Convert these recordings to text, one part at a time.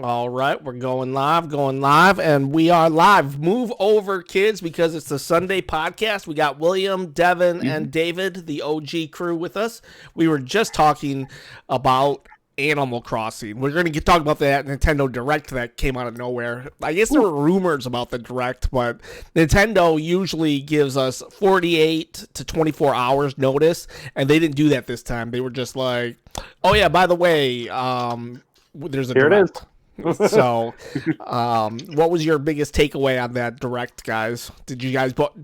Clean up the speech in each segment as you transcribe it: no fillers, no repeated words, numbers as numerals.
All right, we're going live, and we are live. Move over, kids, because it's the Sunday podcast. We got William, Devin, and David, the OG crew, with us. We were just talking about Animal Crossing. We're going to talk about that Nintendo Direct that came out of nowhere. I guess there were rumors about the Direct, but Nintendo usually gives us 48 to 24 hours notice, and they didn't do that this time. They were just like, oh, yeah, by the way, there's a Here Direct. it is. So, what was your biggest takeaway on that Direct, guys? Did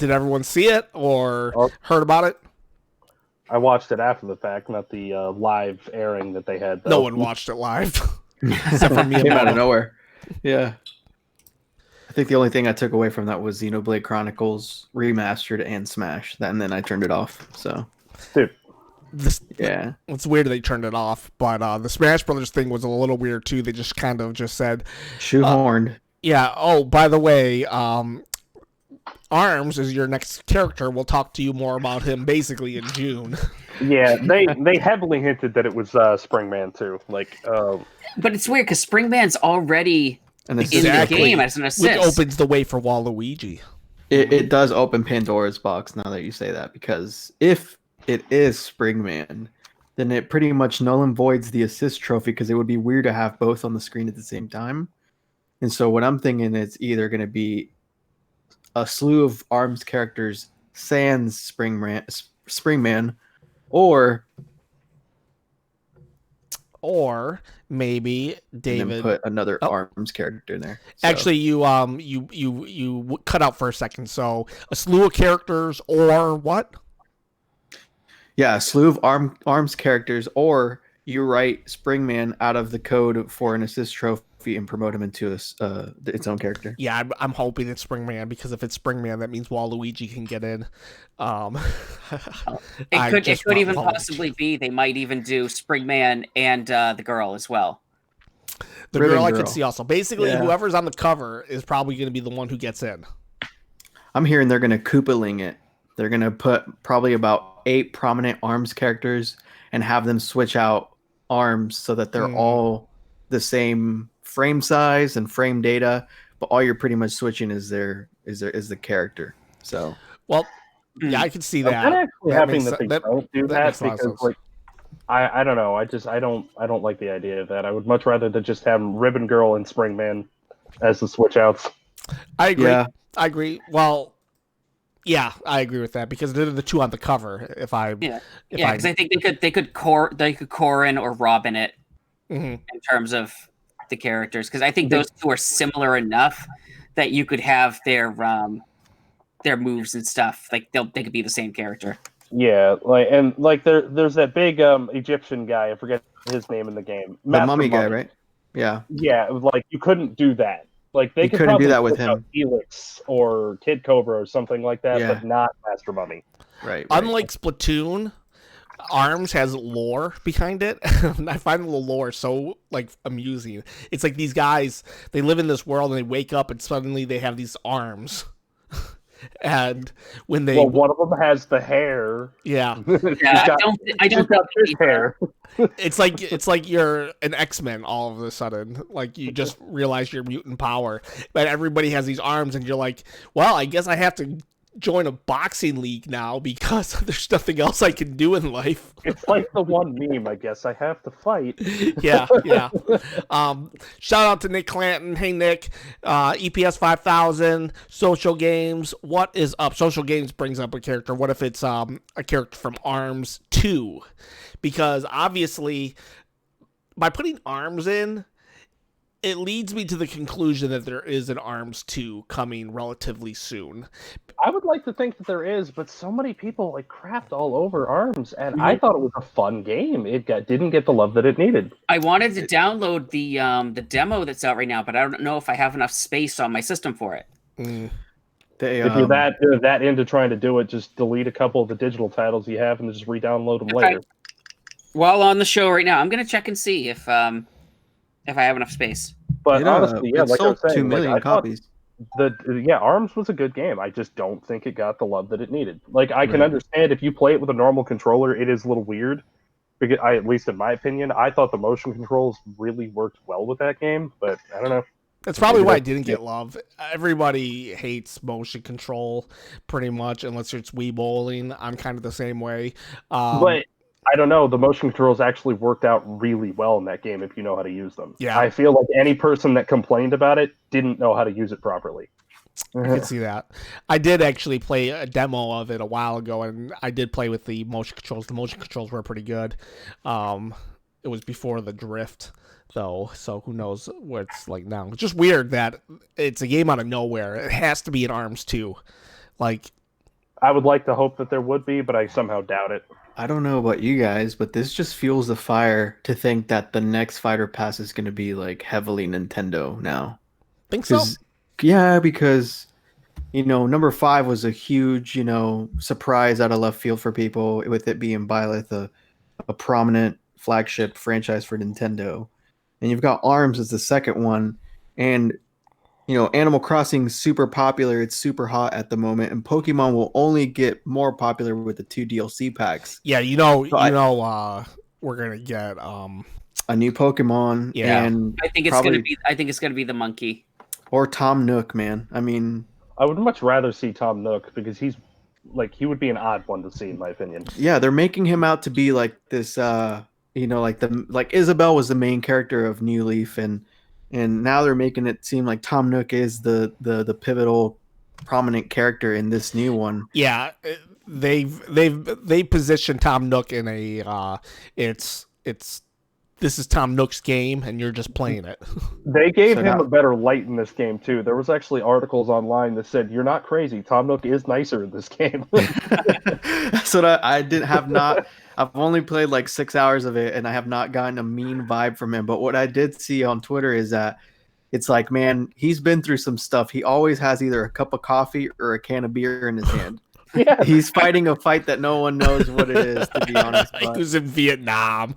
everyone see it or heard about it? I watched it after the fact, not the live airing that they had. Though. No one watched it live, except for me and Came out of Mono. nowhere. Yeah. I think the only thing I took away from that was Xenoblade Chronicles Remastered and Smash. And then I turned it off. So, Dude, yeah. It's weird they turned it off, but the Smash Brothers thing was a little weird too. They just kind of just said, Shoehorned. yeah, oh, by the way, Arms is your next character. We'll talk to you more about him basically in June. yeah, they heavily hinted that it was Springman too. But it's weird because Springman's already And this in Exactly. the game as an Which assist. opens the way for Waluigi. it does open Pandora's box now that you say that, because if it is Springman, then it pretty much null and voids the assist trophy, because it would be weird to have both on the screen at the same time. And so what I'm thinking is either going to be a slew of Arms characters sans Springman, or maybe and David then put another Oh. Arms character in there. So, Actually, you cut out for a second. So a slew of characters, or what? yeah, a slew of Arms characters, or you write Springman out of the code for an assist trophy and promote him into its own character. Yeah, I'm hoping it's Springman, because if it's Springman, that means Waluigi can get in. It could even possibly be they might even do Springman and the girl as well. The Ribbon girl I Girl. could see also. Basically, Yeah. whoever's on the cover is probably going to be the one who gets in. I'm hearing they're going to Koopaling it. They're going to put probably about 8 prominent Arms characters and have them switch out arms so that they're all the same frame size and frame data, but all you're pretty much switching is the character. So Well, yeah, I can see I'm that. kind of actually That happy makes that sen- they don't do that that makes a lot of because, sense. I don't know. I don't like the idea of that. I would much rather than just have Ribbon Girl and Springman as the switch outs. I agree. yeah, I agree. Well, yeah, I agree with that, because they're the two on the cover. Yeah, because I think they could Corin or Robin it Mhm. in terms of the characters, because I think those two are similar enough that you could have their moves and stuff. Like they could be the same character. Yeah, there's that big Egyptian guy. I forget his name in the game. the Master mummy guy, right? Yeah, Yeah, like you couldn't do that. Like they You could couldn't do probably that with switch out him. Felix or Kid Cobra or something like that, Yeah. but not Master Mummy. right. Unlike Splatoon, Arms has lore behind it. I find the lore so amusing. It's like these guys, they live in this world and they wake up and suddenly they have these arms. And when they Well, one of them has the hair. yeah, Yeah, I She's don't got think fish hair. it's like you're an X-Men all of a sudden. Like you just realize your mutant power. But everybody has these arms and you're like, well, I guess I have to join a boxing league now because there's nothing else I can do in life. It's like the one meme, I guess. I have to fight. Yeah. Shout out to Nick Clanton. Hey Nick, EPS 5000, Social Games. What is up? Social Games brings up a character. What if it's a character from Arms 2? Because obviously, by putting Arms in, it leads me to the conclusion that there is an Arms 2 coming relatively soon. I would like to think that there is, but so many people crapped all over Arms, and I thought it was a fun game. It didn't get the love that it needed. I wanted to download the demo that's out right now, but I don't know if I have enough space on my system for it. They, If you're that into trying to do it, just delete a couple of the digital titles you have and just re-download them Okay. later. While on the show right now, I'm gonna check and see if I have enough space. But honestly, yeah, it like I was sold saying, 2 million I thought copies. Arms was a good game. I just don't think it got the love that it needed. Like I can Right. understand if you play it with a normal controller, it is a little weird. Because at least in my opinion, I thought the motion controls really worked well with that game, but I don't know. That's probably Maybe why it that's- didn't get love. Everybody hates motion control pretty much, unless it's Wii Bowling. I'm kind of the same way. But I don't know. The motion controls actually worked out really well in that game if you know how to use them. Yeah. I feel like any person that complained about it didn't know how to use it properly. I can see that. I did actually play a demo of it a while ago, and I did play with the motion controls. The motion controls were pretty good. It was before the drift, though, so who knows what it's like now. It's just weird that it's a game out of nowhere. It has to be in ARMS too. Like, I would like to hope that there would be, but I somehow doubt it. I don't know about you guys, but this just fuels the fire to think that the next Fighter Pass is going to be like heavily Nintendo now. think so. Yeah, because number 5 was a huge, surprise out of left field for people with it being Byleth, a prominent flagship franchise for Nintendo. And you've got ARMS as the second one, and Animal Crossing is super popular. It's super hot at the moment, and Pokemon will only get more popular with the 2 DLC packs. Yeah, we're gonna get A new Pokemon, Yeah. and I think it's probably- gonna be. I think it's gonna be the monkey. or Tom Nook, man. I mean, I would much rather see Tom Nook because he would be an odd one to see in my opinion. yeah, they're making him out to be like this, like Isabelle was the main character of New Leaf, and now they're making it seem like Tom Nook is the pivotal, prominent character in this new one. Yeah, they positioned Tom Nook in a this is Tom Nook's game, and you're just playing it. They gave So him now- a better light in this game too. There was actually articles online that said you're not crazy. Tom Nook is nicer in this game. So that I didn't have not. I've only played like 6 hours of it, and I have not gotten a mean vibe from him. But what I did see on Twitter is that it's like, man, he's been through some stuff. He always has either a cup of coffee or a can of beer in his hand. Yeah, He's fighting a fight that no one knows what it is, to be honest. He But was in Vietnam.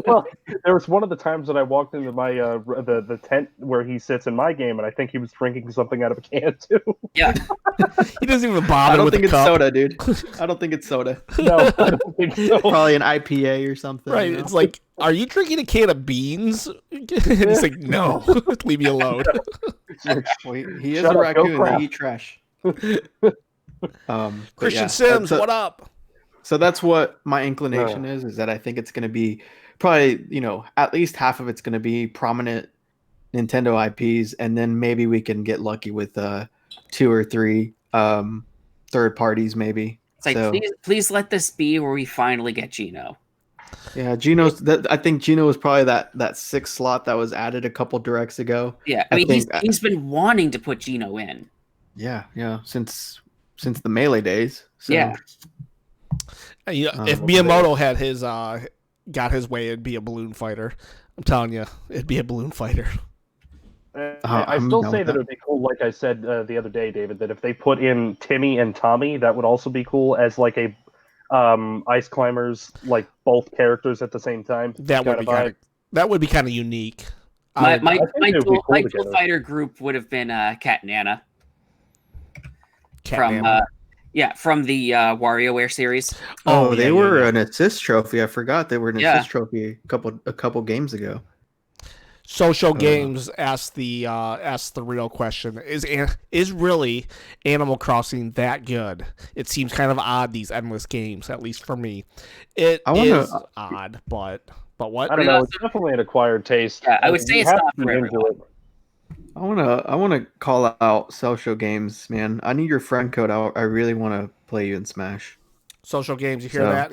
well, there was one of the times that I walked into my the tent where he sits in my game, and I think he was drinking something out of a can too. Yeah, He doesn't even I bother don't with think the it's cup. soda, dude. I don't think it's soda. No, I don't think so. Probably an IPA or something. Right? you know? It's like, are you drinking a can of beans? And he's like, no, leave me alone. Well, he is Shut a up, go raccoon. crap. They eat trash. But Christian yeah, Sims, so- what up? So that's what my inclination is that I think it's going to be probably, at least half of it's going to be prominent Nintendo IPs, and then maybe we can get lucky with 2 or 3 third parties, maybe. it's like So- please let this be where we finally get Gino. Yeah, I think Gino was probably that 6th slot that was added a couple directs ago. Yeah, I I mean think- he's been wanting to put Gino in. Yeah, since the Melee days. So, Yeah. If Miyamoto had his got his way, it'd be a balloon fighter. I'm telling you, it'd be a balloon fighter. I I'm still down say with that that. it would be cool, like I said the other day, David, that if they put in Timmy and Tommy, that would also be cool as like a Ice Climbers, like both characters at the same time. That would be kind of unique. My I- my, think my it would be dual, cool my together. dual fighter group would have been Cat and Anna Cat from Nana. from the WarioWare series. Oh, yeah, they yeah, were yeah. an assist trophy. I forgot they were an Yeah. assist trophy a couple games ago. Social Games asked the real question: Is really Animal Crossing that good? It seems kind of odd, these endless games, at least for me. It I wanna- is odd, but what? I don't know. It's definitely an acquired taste. Yeah, I would say You it's have not to for be into everyone. it. I wanna call out Social Games, man. I need your friend code. I really want to play you in Smash. Social Games, you hear So- that?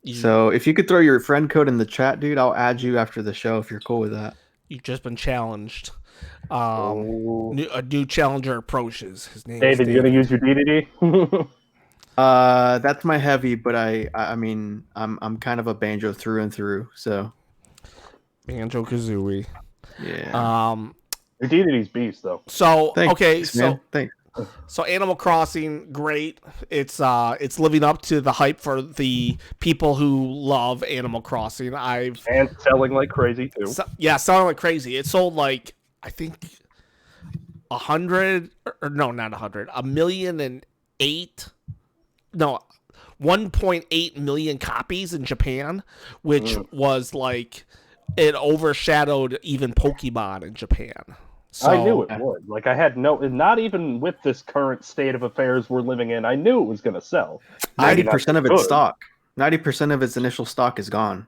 You, So if you could throw your friend code in the chat, dude, I'll add you after the show if you're cool with that. you've just been challenged. Oh. A new challenger approaches. His name David, is you gonna use your DDD? That's my heavy, but I mean I'm kind of a banjo through and through. So Banjo Kazooie. yeah. Your DDD's beast, though. So Thanks, okay, man. Thanks. So Animal Crossing, great. It's living up to the hype for the people who love Animal Crossing. And selling like crazy, too. Selling like crazy. It sold like, I think 100 or no, not 100, 1,008,000. No, 1.8 million copies in Japan, which was like it overshadowed even Pokemon in Japan. So, I knew it would. Like I had not even with this current state of affairs we're living in, I knew it was going to sell. 90% of its good. stock. 90% of its initial stock is gone.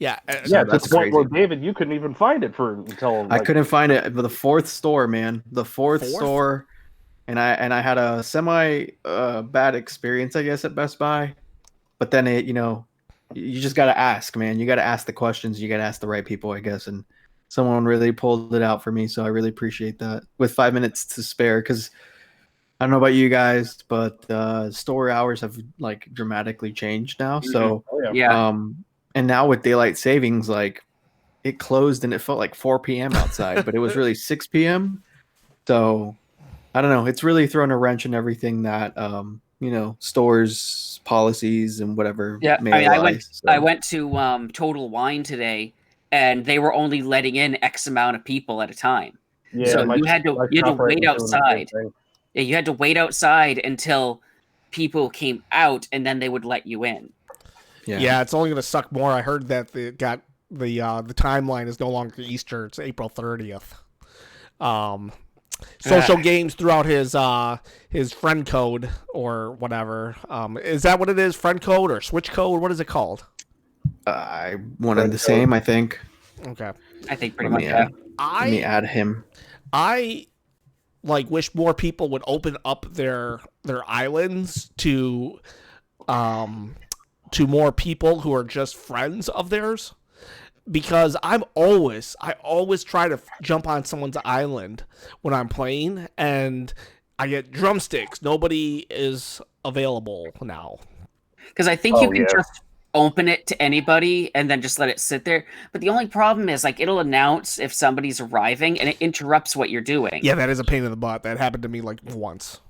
Yeah, Yeah, that's that's what crazy. where David, you couldn't even find it until I couldn't find it. But the fourth store, man, the fourth store, and I had a semi bad experience, I guess, at Best Buy. But then it, you just gotta ask, man. You gotta ask the questions. You gotta ask the right people, I guess. And someone really pulled it out for me, so I really appreciate that. With 5 minutes to spare, because I don't know about you guys, but store hours have like dramatically changed now. So Yeah. and now with daylight savings, like it closed and it felt like 4 p.m. outside, but it was really 6 p.m. So I don't know. It's really thrown a wrench in everything that stores policies and whatever. Yeah, may I mean, arise, I went to Total Wine today, and they were only letting in X amount of people at a time. Yeah, So you had to wait outside. Yeah, you had to wait outside until people came out, and then they would let you in. Yeah, it's only going to suck more. I heard that the timeline is no longer Easter; it's April 30th. Social games throughout his friend code or whatever. Is that what it is? Friend code or switch code? What is it called? I wanted the same, I think. Okay. I think pretty much. Yeah. Let me add him. I wish more people would open up their islands to more people who are just friends of theirs. Because I always try to jump on someone's island when I'm playing, and I get drumsticks. Nobody is available now. Because I think you can just open it to anybody and then just let it sit there. But the only problem is, like, it'll announce if somebody's arriving, and it interrupts what you're doing. Yeah, that is a pain in the butt. That happened to me like once.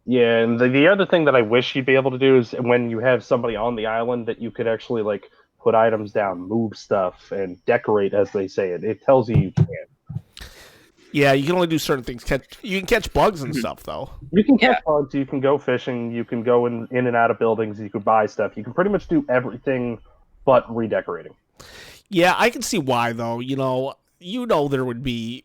Yeah, and the other thing that I wish you'd be able to do is when you have somebody on the island that you could actually like put items down, move stuff, and decorate, as they say it. It tells you can. Yeah, you can only do certain things. You can catch bugs and stuff, though. You can catch bugs, you can go fishing, you can go in and out of buildings, you can buy stuff. You can pretty much do everything but redecorating. Yeah, I can see why, though. There would be...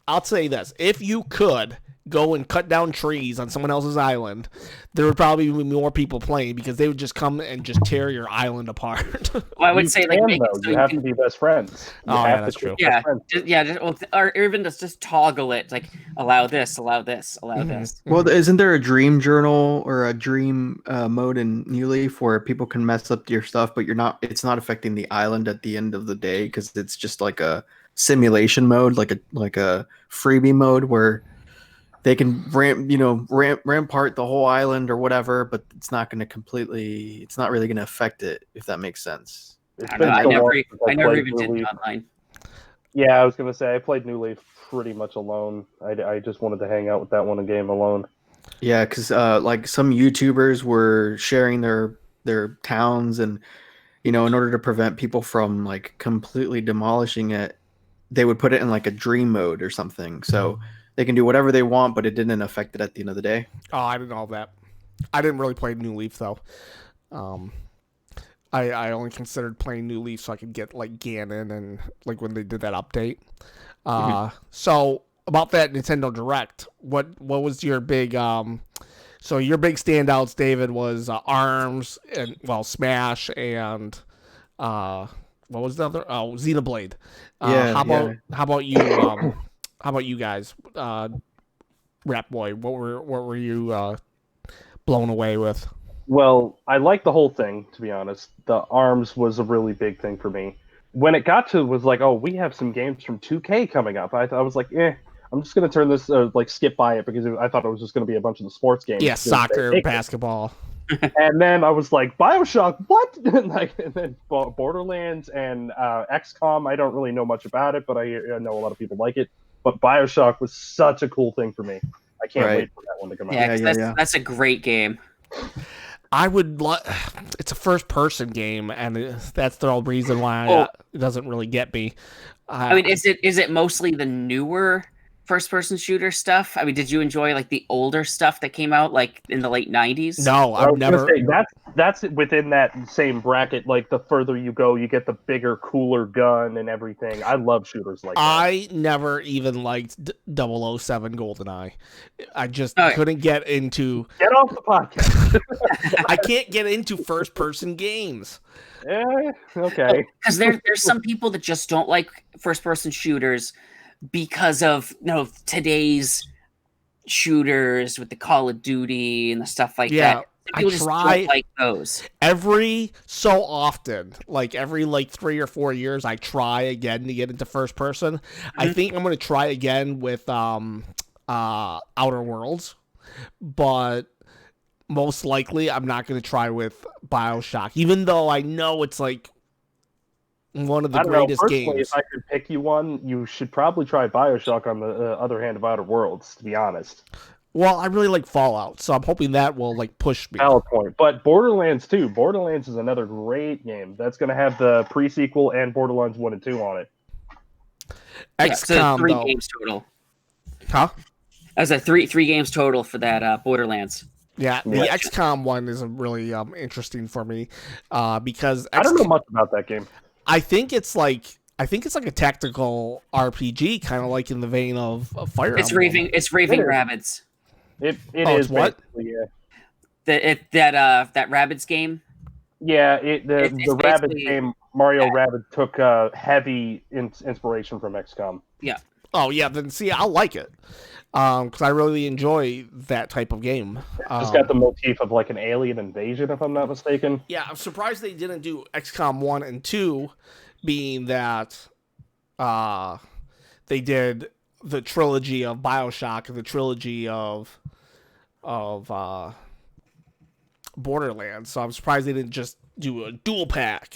I'll say this. If you could go and cut down trees on someone else's island, there would probably be more people playing because they would just come and just tear your island apart. Well, I would say make it so you have to be best friends. That's true. Yeah, or even just toggle it, like allow this, allow this, allow this. Well, isn't there a dream journal or a dream mode in New Leaf where people can mess up your stuff, but it's not affecting the island at the end of the day because it's just like a simulation mode, like a freebie mode where they can rampart the whole island or whatever, but it's not really going to affect it, if that makes sense. I never even did it online. Yeah, I was going to say I played New Leaf pretty much alone. I just wanted to hang out with that one game alone. Yeah, because like some YouTubers were sharing their towns, and in order to prevent people from like completely demolishing it, they would put it in like a dream mode or something. So they can do whatever they want, but it didn't affect it at the end of the day. Oh, I didn't know that. I didn't really play New Leaf, though. I only considered playing New Leaf so I could get like Ganon and like when they did that update. So about that Nintendo Direct, what was your big so your big standouts, David, was ARMS and Smash and what was the other? Oh, Xenoblade. How about you? How about you guys? Rap Boy, what were you blown away with? Well, I liked the whole thing, to be honest. The ARMS was a really big thing for me. When it got to was like, oh, we have some games from 2K coming up. I was like, I'm just gonna turn this skip by it because I thought it was just gonna be a bunch of the sports games. Yeah, soccer, basketball. And then I was like, BioShock, what? And then Borderlands and XCOM. I don't really know much about it, but I know a lot of people like it. But BioShock was such a cool thing for me. I can't wait for that one to come out. Yeah, that's a great game. It's a first-person game, and that's the whole reason why it doesn't really get me. I mean, is it mostly the newer first-person shooter stuff? I mean, did you enjoy like the older stuff that came out like in the late 90s? No, I I've was gonna never. say, that's within that same bracket. Like the further you go, you get the bigger, cooler gun and everything. I love shooters like that. I never even liked 007 GoldenEye. I just Oh, yeah. couldn't get into. Get off the podcast. I can't get into first-person games. Okay. Because there's some people that just don't like first-person shooters because of today's shooters with the Call of Duty and the stuff like Yeah, that. I People just try- don't like those. Every so often, like every 3 or 4 years, I try again to get into first person. I think I'm going to try again with Outer Worlds, but most likely I'm not going to try with BioShock, even though I know it's like one of the I don't know. greatest Personally, games. if I could pick you one, you should probably try Bioshock on the other hand of Outer Worlds, to be honest. Well, I really like Fallout, so I'm hoping that will push me. Valid point. But Borderlands 2. Borderlands is another great game. That's going to have the pre-sequel and Borderlands 1 and 2 on it. So XCOM, 3 though. games total. Huh? As a three games total for that Borderlands. Yeah, the Yeah. XCOM one is really interesting for me because I don't know much about that game. I think it's like a tactical RPG, kind of like in the vein of Fire It's Emblem. Raving It is. Rabbids. It Oh, is it's what? basically, yeah. That Rabbids game. Yeah, the It's Rabbids basically- game, Mario yeah. Rabbids took heavy inspiration from XCOM. Oh yeah, then see, I'll like it because I really enjoy that type of game. It's got the motif of like an alien invasion, if I'm not mistaken. Yeah, I'm surprised they didn't do XCOM 1 and 2, being that they did the trilogy of BioShock and the trilogy of Borderlands. So I'm surprised they didn't just do a dual pack.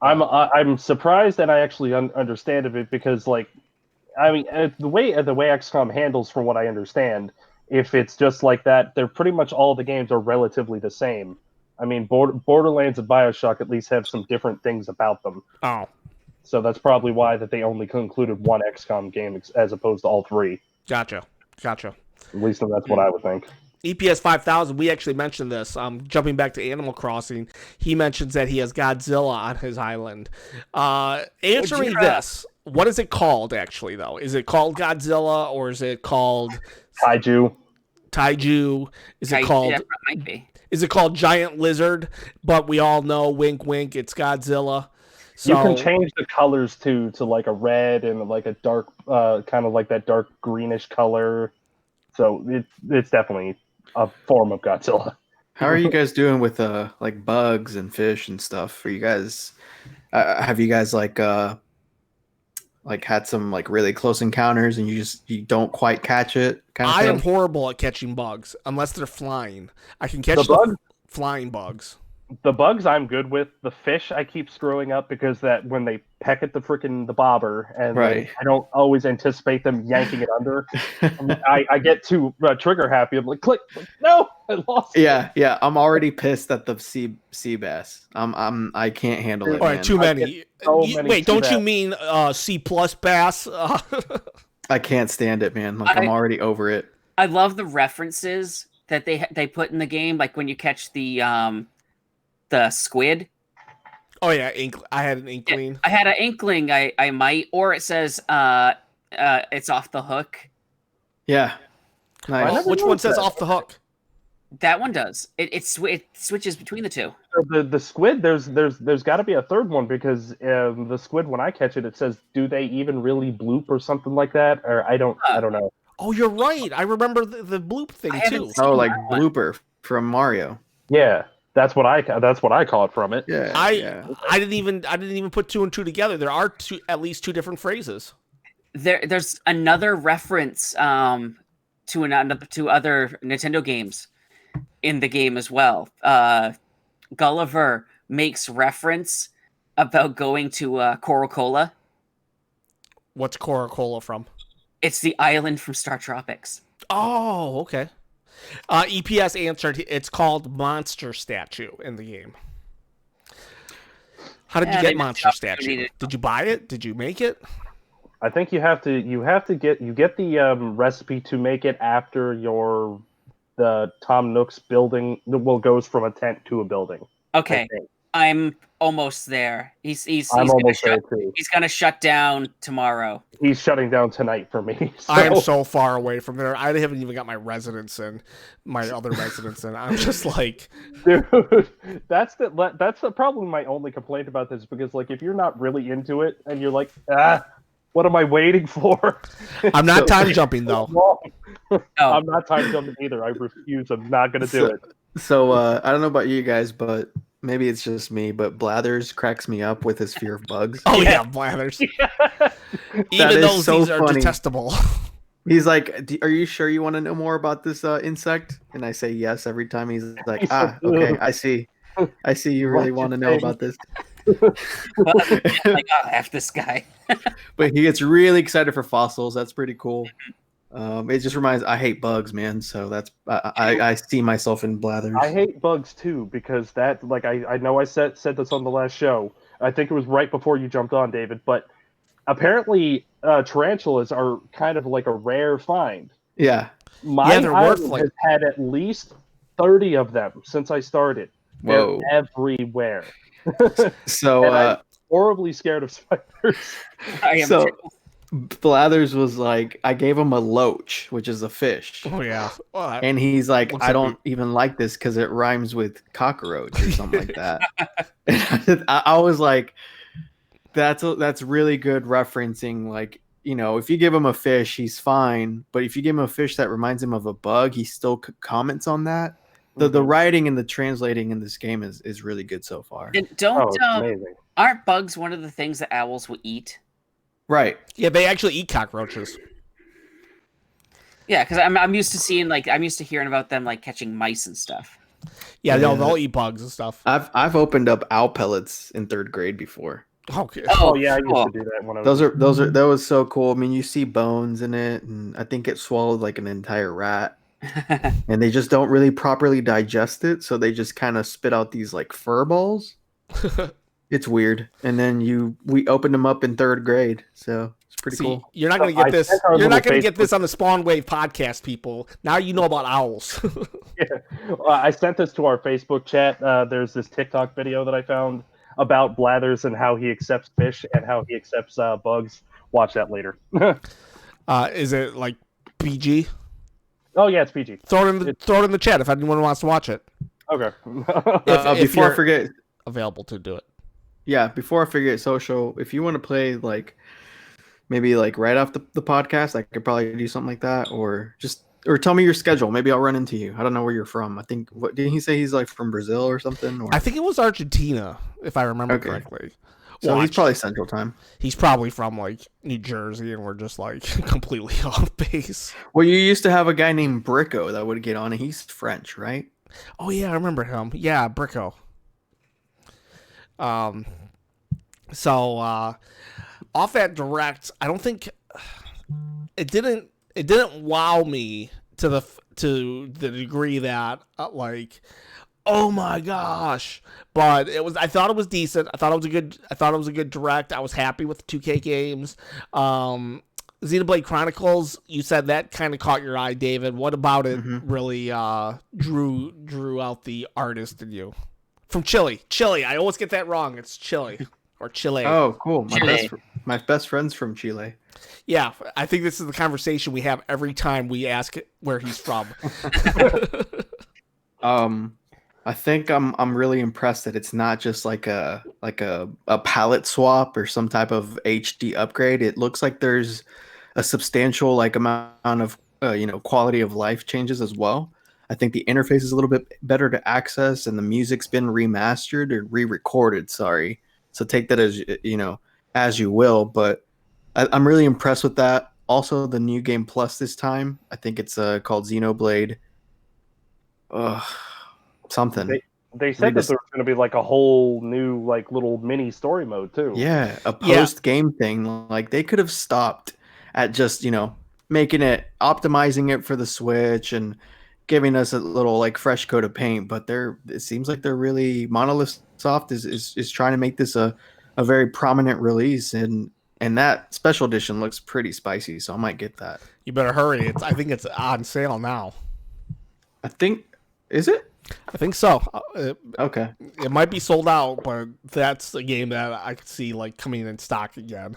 I'm surprised, and I actually understand of it because, like, I mean, the way XCOM handles, from what I understand, if it's just like that, they're pretty much all the games are relatively the same. I mean, Borderlands and BioShock at least have some different things about them. Oh, So that's probably why that they only concluded one XCOM game as opposed to all three. gotcha. At least that's what I would think. EPS 5000, we actually mentioned this. Jumping back to Animal Crossing, he mentions that he has Godzilla on his island. Answer me this. What is it called, actually, though? Is it called Godzilla, or is it called Kaiju. Taiju? Is it called... Yeah, it might be. Is it called Giant Lizard? But we all know, wink, wink, it's Godzilla. So, You can change the colors to like a red and like a dark, kind of like that dark greenish color. So it's definitely a form of Godzilla. How are you guys doing with like bugs and fish and stuff? Are you guys have you guys like had some like really close encounters and you don't quite catch it kind of I thing? am horrible at catching bugs unless they're flying. I can catch The the bugs? flying bugs. The bugs I'm good with. The fish I keep screwing up because that when they peck at the bobber and Right. I don't always anticipate them yanking it under. I get too trigger happy. I'm like, click, no, I lost. Yeah. I'm already pissed at the sea bass. I can't handle it. All right, man. too I many. so many Wait, don't sea you bass. mean C plus bass? I can't stand it, man. Like I'm already over it. I love the references that they put in the game, like when you catch the squid. Oh yeah, I had an inkling. I had an inkling I might, or it says it's off the hook. Yeah. I Nice. never Which one noticed says that. off the hook? That one does. It switches between the two. The squid, there's got to be a third one because the squid, when I catch it, it says, "Do they even really bloop?" or something like that, or I don't know. Oh, you're right. I remember the bloop thing I haven't too. seen Oh, like that one. blooper from Mario. Yeah, that's what I call it from it. Yeah. I didn't even put two and two together. There are at least two different phrases. There's another reference to other Nintendo games in the game as well. Gulliver makes reference about going to Coracola. What's Coracola from? It's the island from Star Tropics. Oh, okay. EPS answered. It's called Monster Statue in the game. How did you Yeah, they get messed Monster up. Statue? They needed- Did you buy it? Did you make it? I think you have to get the recipe to make it after the Tom Nook's building goes from a tent to a building. Okay, I'm almost there. He's I'm gonna almost there too. He's gonna shut down tomorrow. He's shutting down tonight for me. So. I am so far away from there. I haven't even got my other residence in. I'm just like, dude, that's the problem. My only complaint about this, because like if you're not really into it and you're like, what am I waiting for? I'm not time jumping though. No. I'm not time jumping either. I refuse. I'm not gonna do it. So I don't know about you guys, but maybe it's just me, but Blathers cracks me up with his fear of bugs. Oh yeah, Blathers. Even those these are detestable. He's like, "Are you sure you want to know more about this insect?" And I say yes every time. He's like, okay, I see. You really want to know about this." Like, F this guy. But he gets really excited for fossils. That's pretty cool. It just reminds. I hate bugs, man. So that's I see myself in Blathers. I hate bugs too, because that, like, I know I said this on the last show. I think it was right before you jumped on, David. But apparently, tarantulas are kind of like a rare find. Yeah. My island has had at least 30 of them since I started. Whoa. They're everywhere. So I'm horribly scared of spiders. So Blathers was like, I gave him a loach, which is a fish. Oh yeah. Well, and he's like, I don't even like this because it rhymes with cockroach or something like that. And I was like, that's really good referencing. Like, you know, if you give him a fish, he's fine. But if you give him a fish that reminds him of a bug, he still comments on that. The writing and the translating in this game is really good so far. And aren't bugs one of the things that owls will eat? Right. Yeah, they actually eat cockroaches. Yeah, because I'm used to hearing about them like catching mice and stuff. Yeah, they'll eat bugs and stuff. I've opened up owl pellets in 3rd grade before. Okay. Oh yeah, I used to do that when I was. That was so cool. I mean, you see bones in it, and I think it swallowed like an entire rat. And they just don't really properly digest it, so they just kind of spit out these like fur balls. It's weird. And then we opened them up in 3rd grade, so it's pretty cool. You're not going to get this. You're not going to get this on the Spawn Wave podcast, people. Now you know about owls. Yeah. I sent this to our Facebook chat. There's this TikTok video that I found about Blathers and how he accepts fish and how he accepts bugs. Watch that later. Is it like PG? Oh yeah, it's PG. Throw it in the chat if anyone wants to watch it. Okay. Before I forget, available to do it. Yeah, before I forget, social. If you want to play like maybe like right off the podcast, I could probably do something like that, or tell me your schedule. Maybe I'll run into you. I don't know where you're from. I think didn't he say he's like from Brazil or something? Or? I think it was Argentina, if I remember correctly. So he's probably Central Time. He's probably from like New Jersey, and we're just like completely off base. Well, you used to have a guy named Bricko that would get on, and he's French, right? Oh yeah, I remember him. Yeah, Bricko. So off that direct, I don't think it didn't wow me to the degree that like, oh my gosh. But I thought it was decent. I thought it was a good direct. I was happy with the 2K games. Xenoblade Chronicles, you said that kind of caught your eye, David. What about it really drew out the artist in you? From Chile. I always get that wrong. It's Chile or Chile. Oh, cool. My best friend's from Chile. Yeah, I think this is the conversation we have every time we ask where he's from. I think I'm really impressed that it's not just like a palette swap or some type of HD upgrade. It looks like there's a substantial like amount of quality of life changes as well. I think the interface is a little bit better to access, and the music's been remastered or re-recorded. Sorry, so take that as you will. But I'm really impressed with that. Also, the new game plus this time, I think it's called Xenoblade. Something. They said that there was going to be like a whole new like little mini story mode too. Yeah, a post game thing. Like they could have stopped at just making it, optimizing it for the Switch and giving us a little like fresh coat of paint. But it seems like they're really Monolith Soft is trying to make this a very prominent release, and And that special edition looks pretty spicy, so I might get that. You better hurry. I think it's on sale now. I think, is it? I think so. Okay. It might be sold out, but that's a game that I could see like coming in stock again,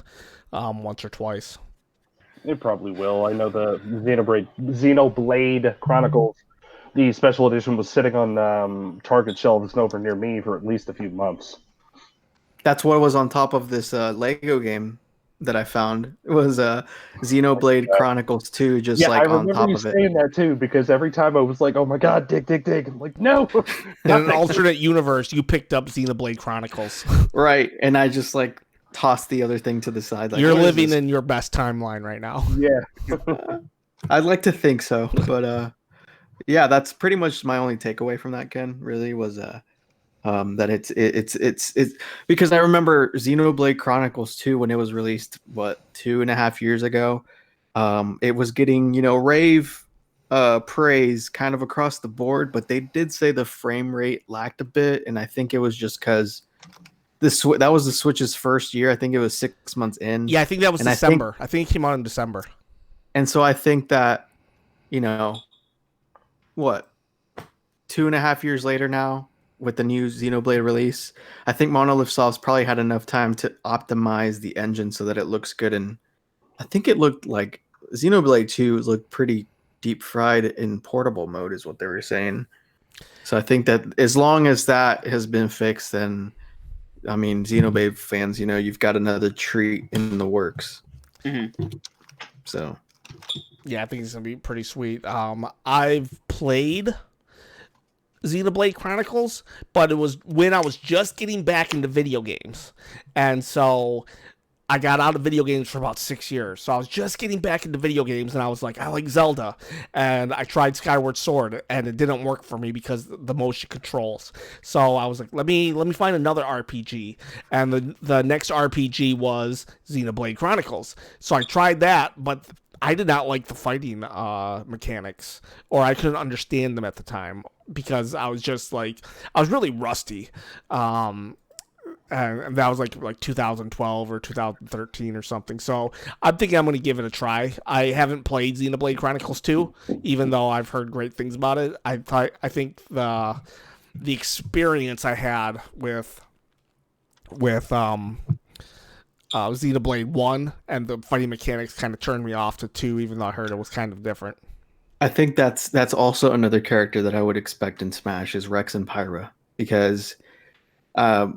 once or twice. It probably will. I know the Xenoblade Chronicles, the special edition was sitting on Target shelves over near me for at least a few months. That's what was on top of this Lego game that I found. It was Xenoblade Chronicles 2, just Yeah, like I on remember top you of it. saying that too, because every time I was like, "Oh my god, dig!" I'm like, "No." In an alternate universe, you picked up Xenoblade Chronicles. Right, and I just like tossed the other thing to the side. Like, You're what is living this? in your best timeline right now. Yeah. I'd like to think so, but yeah, that's pretty much my only takeaway from that, Ken. Really was that it's because I remember Xenoblade Chronicles 2 when it was released, what, 2.5 years ago. It was getting, rave praise kind of across the board, but they did say the frame rate lacked a bit, and I think it was just because that was the Switch's first year. I think it was 6 months in. Yeah, I think that was And December. I think it came out in December. And so I think that, what, 2.5 years later now, with the new Xenoblade release, I think Monolith Soft's probably had enough time to optimize the engine so that it looks good. And I think it looked like Xenoblade 2 looked pretty deep fried in portable mode, is what they were saying. So I think that as long as that has been fixed, then, I mean, Xenoblade fans, you've got another treat in the works. Mm-hmm. So, yeah, I think it's gonna be pretty sweet. I've played Xenoblade Chronicles, but it was when I was just getting back into video games, and so I got out of video games for about 6 years. So I was just getting back into video games, and I was like, I like Zelda, and I tried Skyward Sword, and it didn't work for me because the motion controls. So I was like, let me find another RPG, and the next RPG was Xenoblade Chronicles. So I tried that, but I did not like the fighting mechanics, or I couldn't understand them at the time because I was just like, I was really rusty. And that was like 2012 or 2013 or something. So I'm thinking I'm going to give it a try. I haven't played Xenoblade Chronicles 2, even though I've heard great things about it. I think the experience I had with Xenoblade 1 and the fighting mechanics kind of turned me off to 2, even though I heard it was kind of different. I think that's also another character that I would expect in Smash is Rex and Pyra, because I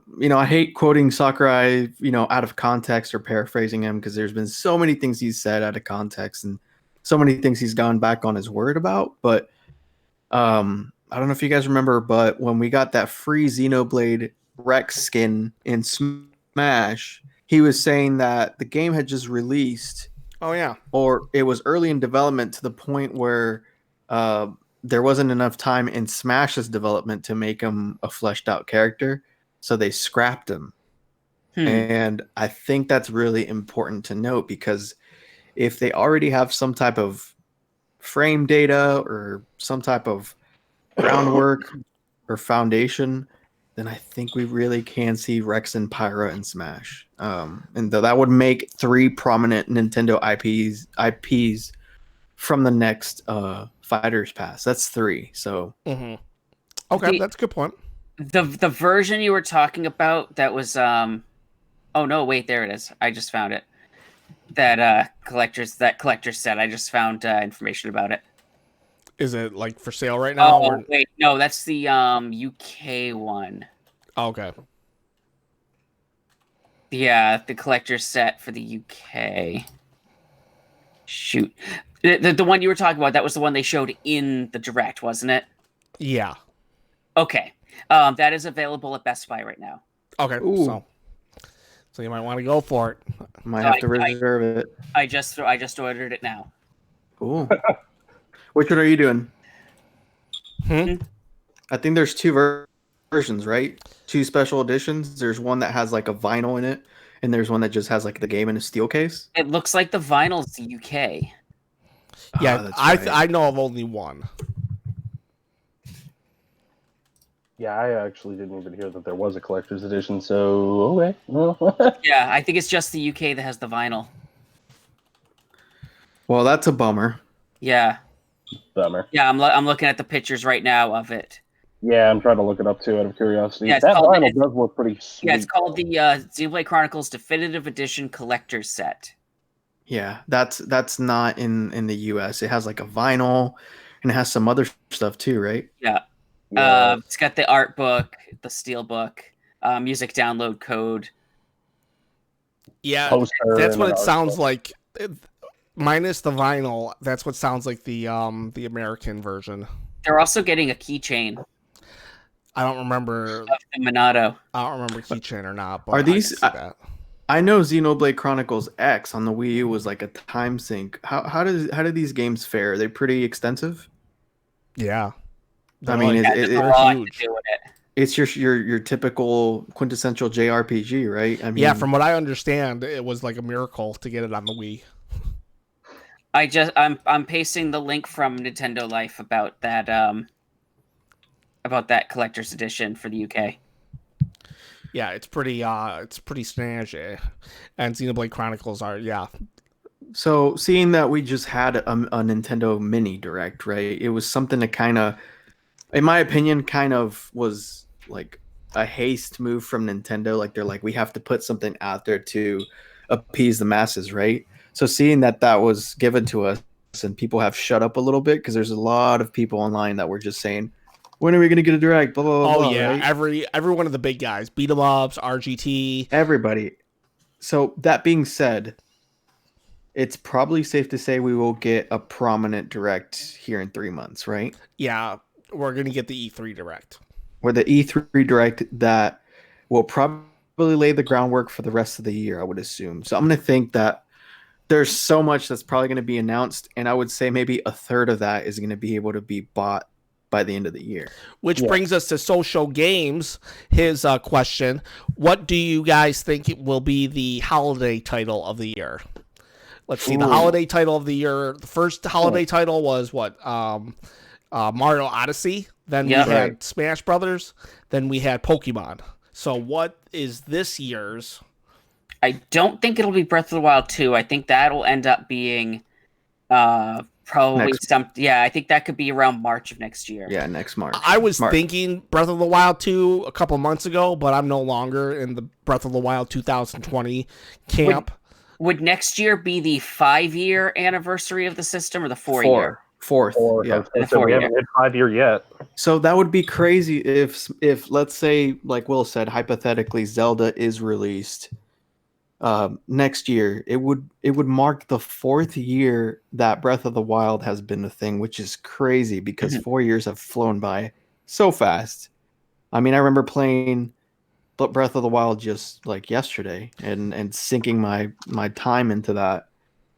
hate quoting Sakurai, out of context or paraphrasing him, because there's been so many things he's said out of context and so many things he's gone back on his word about. But I don't know if you guys remember, but when we got that free Xenoblade Rex skin in Smash, he was saying that the game had just released. Oh, yeah. Or it was early in development to the point where there wasn't enough time in Smash's development to make him a fleshed out character. So they scrapped him. And I think that's really important to note, because if they already have some type of frame data or some type of groundwork or foundation, then I think we really can see Rex and Pyra in Smash. And though that would make 3 prominent Nintendo IPs from the next Fighters Pass. That's 3. So okay, that's a good point. The version you were talking about that was oh no, wait, there it is. I just found it. That collector set. I just found information about it. Is it like for sale right now? Oh wait, no, that's the UK one. Oh, okay. Yeah, the collector set for the UK. Shoot. The one you were talking about, that was the one they showed in the Direct, wasn't it? Yeah. Okay. That is available at Best Buy right now. Okay. Ooh. So you might want to go for it. Might have to reserve it. I just ordered it now. Cool. Which one are you doing? I think there's 2 versions, right? 2 special editions. There's one that has like a vinyl in it, and there's one that just has like the game in a steel case. It looks like the vinyl's the UK. Yeah, that's right. I know of only one. Yeah, I actually didn't even hear that there was a collector's edition, so okay. Yeah, I think it's just the UK that has the vinyl. Well, that's a bummer. Yeah, Bummer. yeah. I'm looking at the pictures right now of it. Yeah, I'm trying to look it up too out of curiosity. Yeah, it's That called- vinyl does look pretty sweet. Yeah, it's called the Xenoblade Chronicles Definitive Edition Collector's Set. Yeah, that's not in the US. It has like a vinyl and it has some other stuff too, right? Yeah. Yeah. It's got the art book, the steel book, music download code. Yeah, Poster that's and what an it art sounds book. like. Minus the vinyl, that's what sounds like the American version. They're also getting a keychain I don't remember. of the Minato. I don't remember keychain or not. But Are these- I can see that. I know Xenoblade Chronicles X on the Wii U was like a time sink. How do these games fare? Are they pretty extensive? Yeah. I mean, Yeah, it- there's a they're lot huge. to do with it. It's your typical quintessential JRPG, right? I mean, Yeah, from what I understand, it was like a miracle to get it on the Wii. I'm pasting the link from Nintendo Life about that collector's edition for the UK. Yeah, it's pretty snazzy. And Xenoblade Chronicles are, yeah. So seeing that we just had a Nintendo Mini Direct, right? It was something that kind of, in my opinion, kind of was like a haste move from Nintendo. Like they're like, we have to put something out there to appease the masses, right? So seeing that was given to us and people have shut up a little bit because there's a lot of people online that were just saying, when are we going to get a Direct? Blah, blah, blah, Oh blah, yeah, right? every one of the big guys, beat 'em ups, RGT. Everybody. So that being said, it's probably safe to say we will get a prominent Direct here in 3 months, right? Yeah, we're gonna get the E3 Direct. Or the E3 Direct that will probably lay the groundwork for the rest of the year, I would assume. So I'm going to think that there's so much that's probably going to be announced, and I would say maybe a third of that is going to be able to be bought by the end of the year. Which Yeah. brings us to Social Games. His question: what do you guys think it will be the holiday title of the year? Let's see. The Ooh. holiday title of the year. The first holiday title was what? Mario Odyssey. Then Yeah. we had Right. Smash Brothers. Then we had Pokemon. So what is this year's? I don't think it'll be Breath of the Wild 2. I think that'll end up being probably Next. I think that could be around March of next year. Yeah, next March. I was March. thinking Breath of the Wild 2 a couple months ago, but I'm no longer in the Breath of the Wild 2020 camp. Would next year be the 5-year anniversary of the system or the 4-year? Fourth. Or Yeah. so we haven't hit 5 year yet. So that would be crazy if let's say, like Will said, hypothetically Zelda is released next year. It would mark the 4th year that Breath of the Wild has been a thing, which is crazy because 4 years have flown by so fast. I mean, I remember playing Breath of the Wild just like yesterday and sinking my time into that.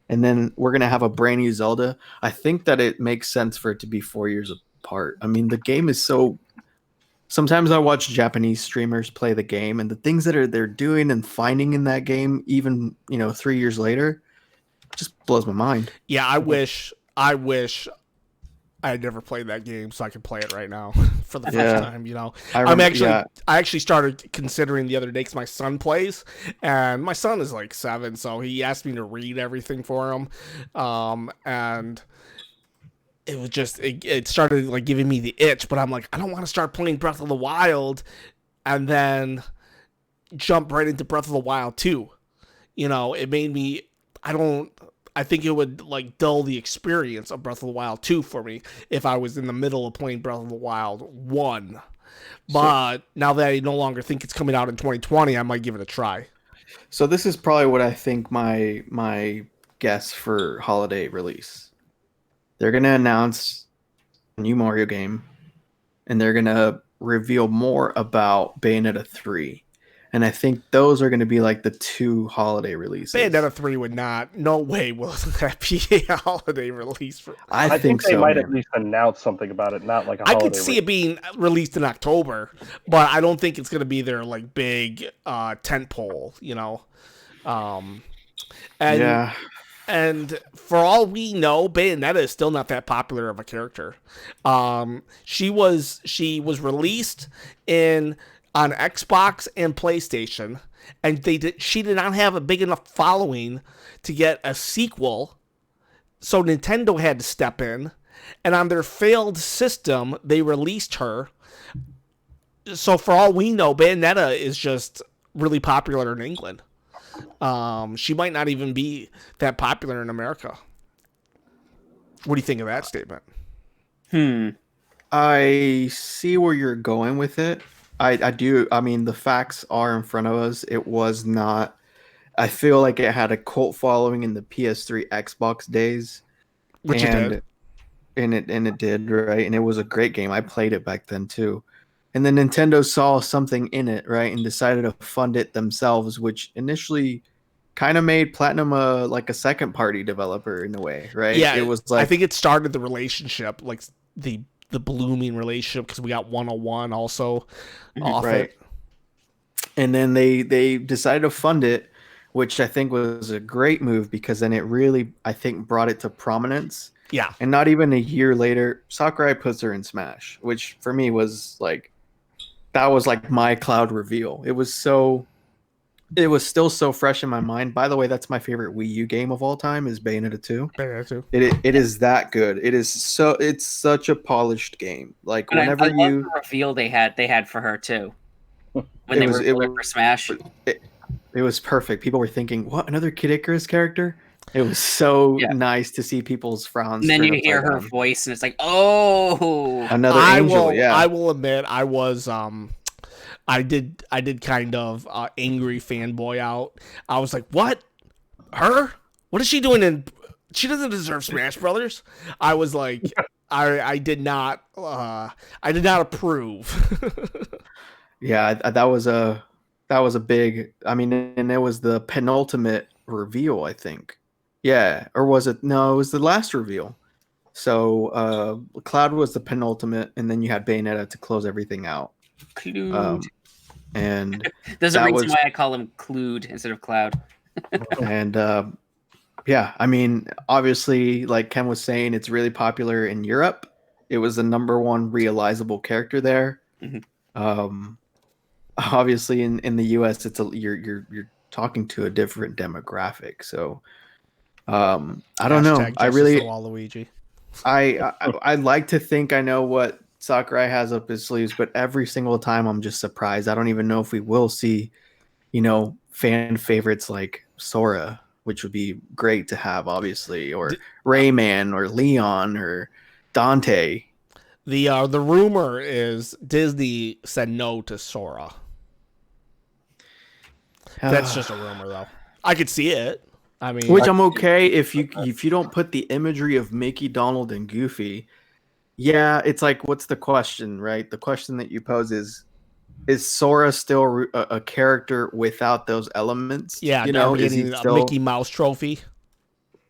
And then we're gonna have a brand new Zelda. I think that it makes sense for it to be 4 years apart. I mean, the game is so. Sometimes I watch Japanese streamers play the game, and the things that they're doing and finding in that game, even 3 years later, just blows my mind. Yeah, I wish I had never played that game so I could play it right now for the first Yeah. time. Yeah. I actually started considering the other day because my son plays, and my son is like 7, so he asked me to read everything for him, and it was just it started like giving me the itch. But I'm like, I don't want to start playing Breath of the Wild and then jump right into Breath of the Wild 2. It made me. I think it would like dull the experience of Breath of the Wild 2 for me if I was in the middle of playing Breath of the Wild 1. But now that I no longer think it's coming out in 2020, I might give it a try. So this is probably what I think my guess for holiday release. They're gonna announce a new Mario game, and they're gonna reveal more about Bayonetta 3. And I think those are going to be like the 2 holiday releases. Bayonetta 3 would not. No way will that be a holiday release. For I think they so, might man. at least announce something about it, not like a I holiday. could see it being released in October, but I don't think it's going to be their like big tent pole, And Yeah. And for all we know, Bayonetta is still not that popular of a character. She was released on Xbox and PlayStation, and she did not have a big enough following to get a sequel, so Nintendo had to step in, and on their failed system, they released her. So for all we know, Bayonetta is just really popular in England. She might not even be that popular in America. What do you think of that statement? I see where you're going with it. I do. I mean, the facts are in front of us. It was not. I feel like it had a cult following in the PS3 Xbox days, Which it did. and it did, right? And it was a great game. I played it back then too. And then Nintendo saw something in it, right, and decided to fund it themselves, which initially kind of made Platinum like a second party developer in a way, right? Yeah, it was like, I think it started the relationship, like the blooming relationship, because we got 101 also off right. it. And then they decided to fund it, which I think was a great move, because then it really, I think, brought it to prominence. Yeah. And not even a year later, Sakurai puts her in Smash, which for me was like, that was like my Cloud reveal. It was still so fresh in my mind. By the way, that's my favorite Wii U game of all time is Bayonetta 2. Bayonetta 2. It is that good. It's such a polished game. Like, And whenever I love the reveal they had for her too. When they were for Smash. It was perfect. People were thinking, what, another Kid Icarus character? It was so nice to see people's frowns. And then you hear her voice, and it's like, oh, another angel. I will admit, I was I did kind of angry fanboy out. I was like, what? Her? What is she doing she doesn't deserve Smash Brothers. I was like, I did not approve. Yeah, that was a big, I mean, and it was the penultimate reveal, I think. Yeah, or was it? No, it was the last reveal. So Cloud was the penultimate, and then you had Bayonetta to close everything out. Clued. And there's a reason why I call him Clued instead of Cloud. And yeah, I mean, obviously, like Ken was saying, it's really popular in Europe. It was the #1 realizable character there. Mm-hmm. Obviously, in the US, you're talking to a different demographic. So I don't know. I really, Waluigi. I like to think I know what Sakurai has up his sleeves, but every single time I'm just surprised. I don't even know if we will see, fan favorites like Sora, which would be great to have, obviously, or Rayman, or Leon, or Dante. The rumor is Disney said no to Sora. That's just a rumor, though. I could see it. I mean, which I'm okay if you don't put the imagery of Mickey, Donald, and Goofy. Yeah, it's like, what's the question, right? The question that you pose is Sora still a character without those elements? Yeah, is he still a Mickey Mouse trophy?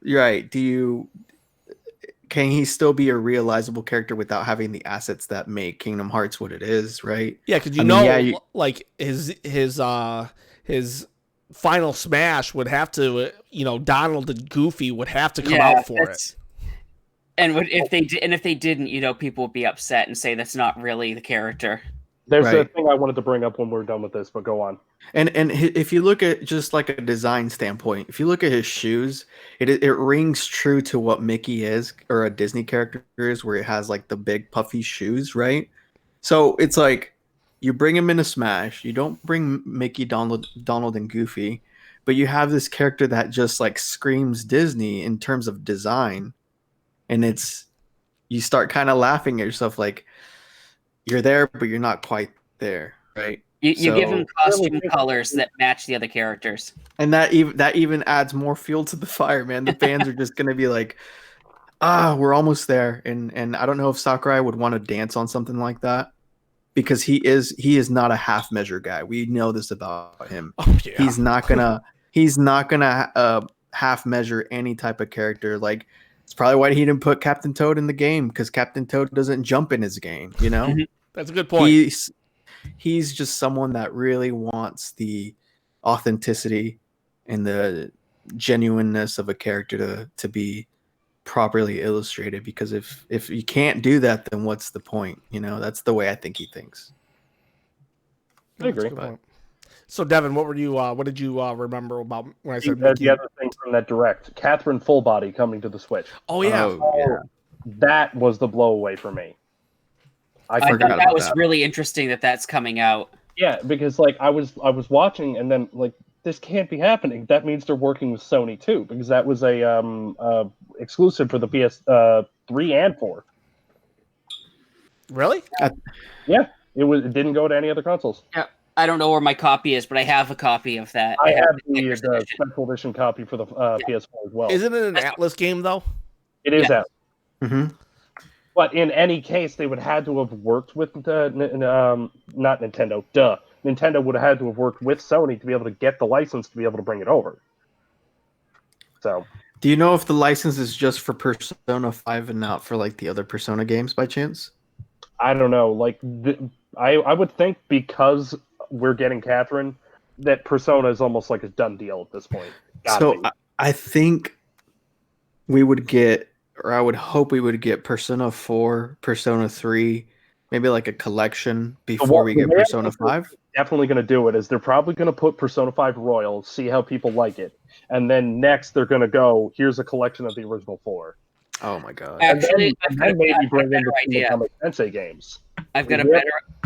Right. Can he still be a realizable character without having the assets that make Kingdom Hearts what it is, right? Yeah, because like his final Smash would have to, Donald and Goofy would have to come out for it. And if they didn't, people would be upset and say that's not really the character. There's a thing I wanted to bring up when we're done with this, but go on. And if you look at just like a design standpoint, if you look at his shoes, it rings true to what Mickey is, or a Disney character is, where it has like the big puffy shoes, right? So it's like, you bring him into Smash, you don't bring Mickey, Donald, and Goofy, but you have this character that just like screams Disney in terms of design, and you start kind of laughing at yourself, like, you're there, but you're not quite there, right? You give him costume colors that match the other characters, and that even adds more fuel to the fire, man. The fans are just gonna be like, we're almost there, and I don't know if Sakurai would want to dance on something like that, because he is not a half measure guy. We know this about him. Oh, yeah. He's not gonna half measure any type of character. Like, it's probably why he didn't put Captain Toad in the game, because Captain Toad doesn't jump in his game. That's a good point. He's just someone that really wants the authenticity and the genuineness of a character to be properly illustrated, because if you can't do that, then what's the point? That's the way I think he thinks. I agree. That's a good point. So Devin, what did you remember about when I said The Mickey? other thing from that direct, Catherine Fullbody coming to the Switch. Oh yeah. Yeah. That was the blow away for me. I forgot thought that about was that. really interesting that's coming out. Yeah, because like I was watching and then like this can't be happening. That means they're working with Sony too, because that was a exclusive for the PS3 and 4. Really? Yeah, it didn't go to any other consoles. I don't know where my copy is, but I have a copy of that. I have the collector's edition. special edition copy for the PS4 as well. Isn't it an Atlas game though? It is Yeah. out. Mm-hmm. But in any case, they would have had to have worked with not Nintendo. Nintendo would have had to have worked with Sony to be able to get the license to be able to bring it over. So, Do you know if the license is just for Persona 5 and not for like the other Persona games by chance? I don't know. Like, I would think because we're getting Catherine, that Persona is almost like a done deal at this point. Gotta be. I think we would get, or I would hope we would get Persona 4, Persona 3, maybe like a collection before we get the way Persona 5. Definitely going to do it is they're probably going to put Persona 5 Royal, see how people like it, and then next they're going to go, here's a collection of the original 4. Oh my god. Actually, and then maybe bring in better the idea. Shin Megami Tensei games. I've got a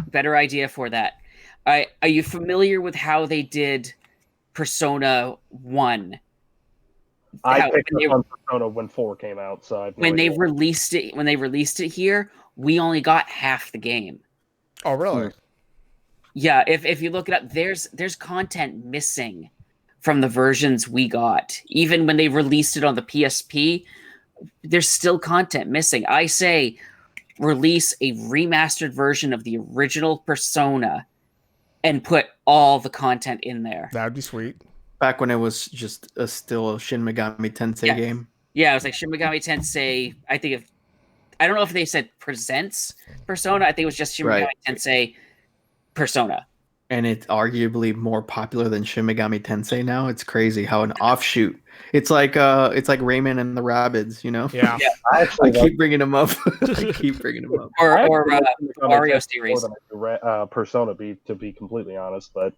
better idea for that. Are you familiar with how they did Persona 1? I picked up on Persona when 4 came out, so I've when they released it here, we only got half the game. Oh really? Yeah, if you look it up, there's content missing from the versions we got. Even when they released it on the PSP, there's still content missing. I say release a remastered version of the original Persona and put all the content in there. That'd be sweet. Back when it was just still a Shin Megami Tensei game. Yeah, it was like Shin Megami Tensei. I don't know if they said presents Persona. I think it was just Shin Megami Tensei Persona. And it's arguably more popular than Shin Megami Tensei now. It's crazy how an offshoot. It's like Rayman and the Rabbids, Yeah. I keep bringing them up. I keep bringing them up. Or Mario series. Persona, to be completely honest, but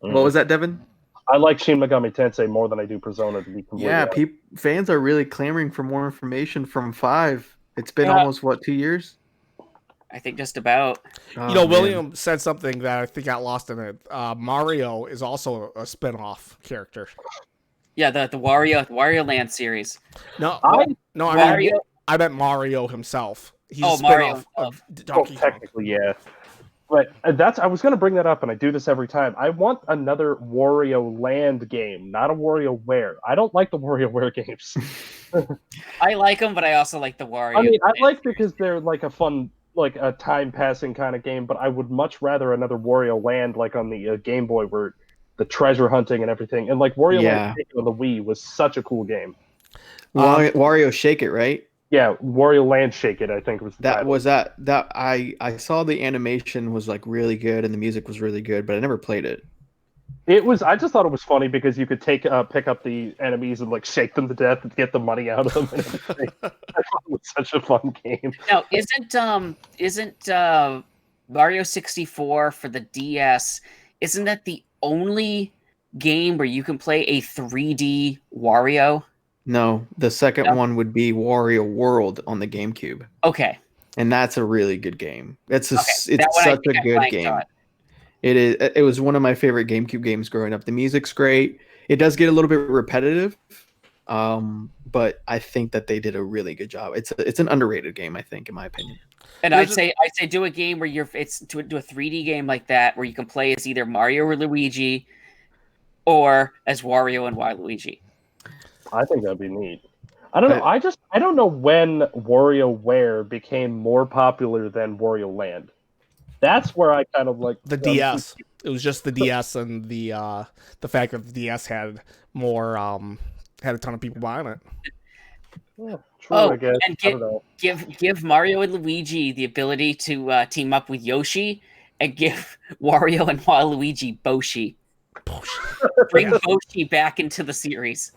What was that, Devin? I like Shin Megami Tensei more than I do Persona, to be completely honest. Fans are really clamoring for more information from 5. It's been almost 2 years. I think just about. William said something that I think got lost in it. Mario is also a spin-off character. Yeah, the Wario Land series. I meant Mario himself. He's a spin-off of Donkey Kong. Technically, yeah. But I was going to bring that up, and I do this every time. I want another Wario Land game, not a WarioWare. I don't like the WarioWare games. I like them, but I also like the Wario. I mean, I like because they're like a fun, like a time-passing kind of game, but I would much rather another Wario Land like on the Game Boy where the treasure hunting and everything. And like Wario Land on the Wii was such a cool game. Wario Shake It, right? Yeah, Wario Land Shake It, I think was the title. I saw the animation was like really good and the music was really good, but I never played it. I just thought it was funny because you could pick up the enemies and like shake them to death and get the money out of them and everything. I thought it was such a fun game. Now, isn't Mario 64 for the DS, isn't that the only game where you can play a 3D Wario? No, the second one would be Wario World on the GameCube. Okay. And that's a really good game. It's such a good game. It is. It was one of my favorite GameCube games growing up. The music's great. It does get a little bit repetitive, but I think that they did a really good job. It's an underrated game, I think, in my opinion. And I'd say do a game where do a 3D game like that where you can play as either Mario or Luigi, or as Wario and Waluigi. I think that'd be neat. I don't know. I don't know when WarioWare became more popular than Wario Land. That's where I kind of like the DS. It was just the DS and the fact that the DS had more had a ton of people buying it. Yeah, true, I guess. And I don't know. give Mario and Luigi the ability to team up with Yoshi, and give Wario and Waluigi Boshi. Bring Boshi back into the series.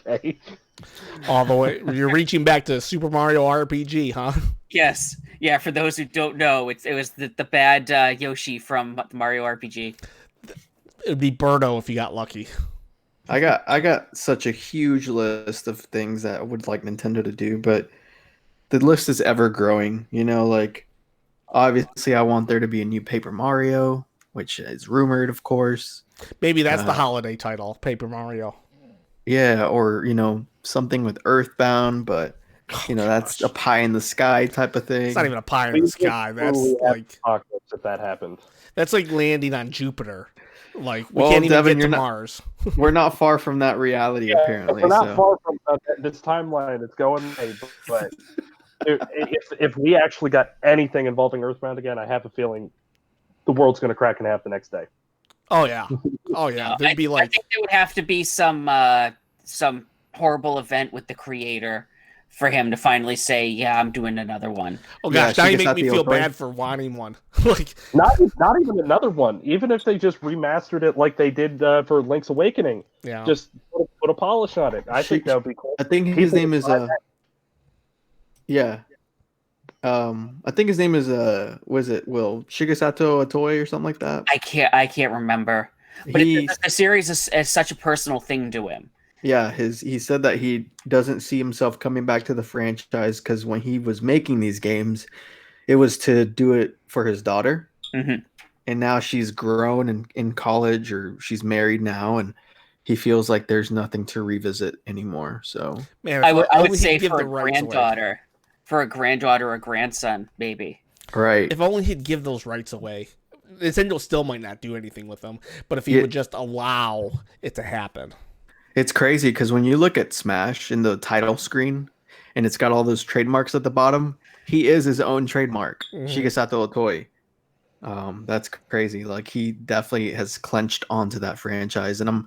Okay. All the way. You're reaching back to Super Mario RPG, huh? Yes. Yeah, for those who don't know, it was the bad Yoshi from the Mario RPG. It'd be Birdo if you got lucky. I got such a huge list of things that I would like Nintendo to do, but the list is ever growing. You know, like obviously I want there to be a new Paper Mario, which is rumored, of course. Maybe that's the holiday title, Paper Mario. Yeah, or something with Earthbound, but that's a pie in the sky type of thing. It's not even a pie in the sky. That's like apocalypse if that happened. That's like landing on Jupiter. Like we Well, can't even Devin, get to you're not- Mars. We're not far from that reality, apparently. We're not so. far from this timeline. It's going, but if we actually got anything involving Earthbound again, I have a feeling the world's going to crack in half the next day. Oh yeah, oh yeah. There'd be I like think there would have to be some horrible event with the creator for him to finally say, "Yeah, I'm doing another one." oh gosh, Yeah, now she you gets make out me the feel Otoy. bad for wanting one. Like Not even another one. Even if they just remastered it like they did for Link's Awakening, yeah, just put a polish on it. I think that would be cool. I think his People name is buy that. yeah. I think his name is was it Will Shigesato Otoy or something like that? I can't remember. But He the series is such a personal thing to him. Yeah, he said that he doesn't see himself coming back to the franchise because when he was making these games, it was to do it for his daughter. Mhm. And now she's grown and in college or she's married now, and he feels like there's nothing to revisit anymore. So man, I would only he'd say give for the a rights away. granddaughter or grandson, maybe. right. If only he'd give those rights away. Nintendo still might not do anything with them, but if he Yeah. would just allow it to happen. It's crazy because when you look at Smash in the title screen and it's got all those trademarks at the bottom, he is his own trademark, Mhm. Shigesato Otoy. That's crazy. Like he definitely has clenched onto that franchise, and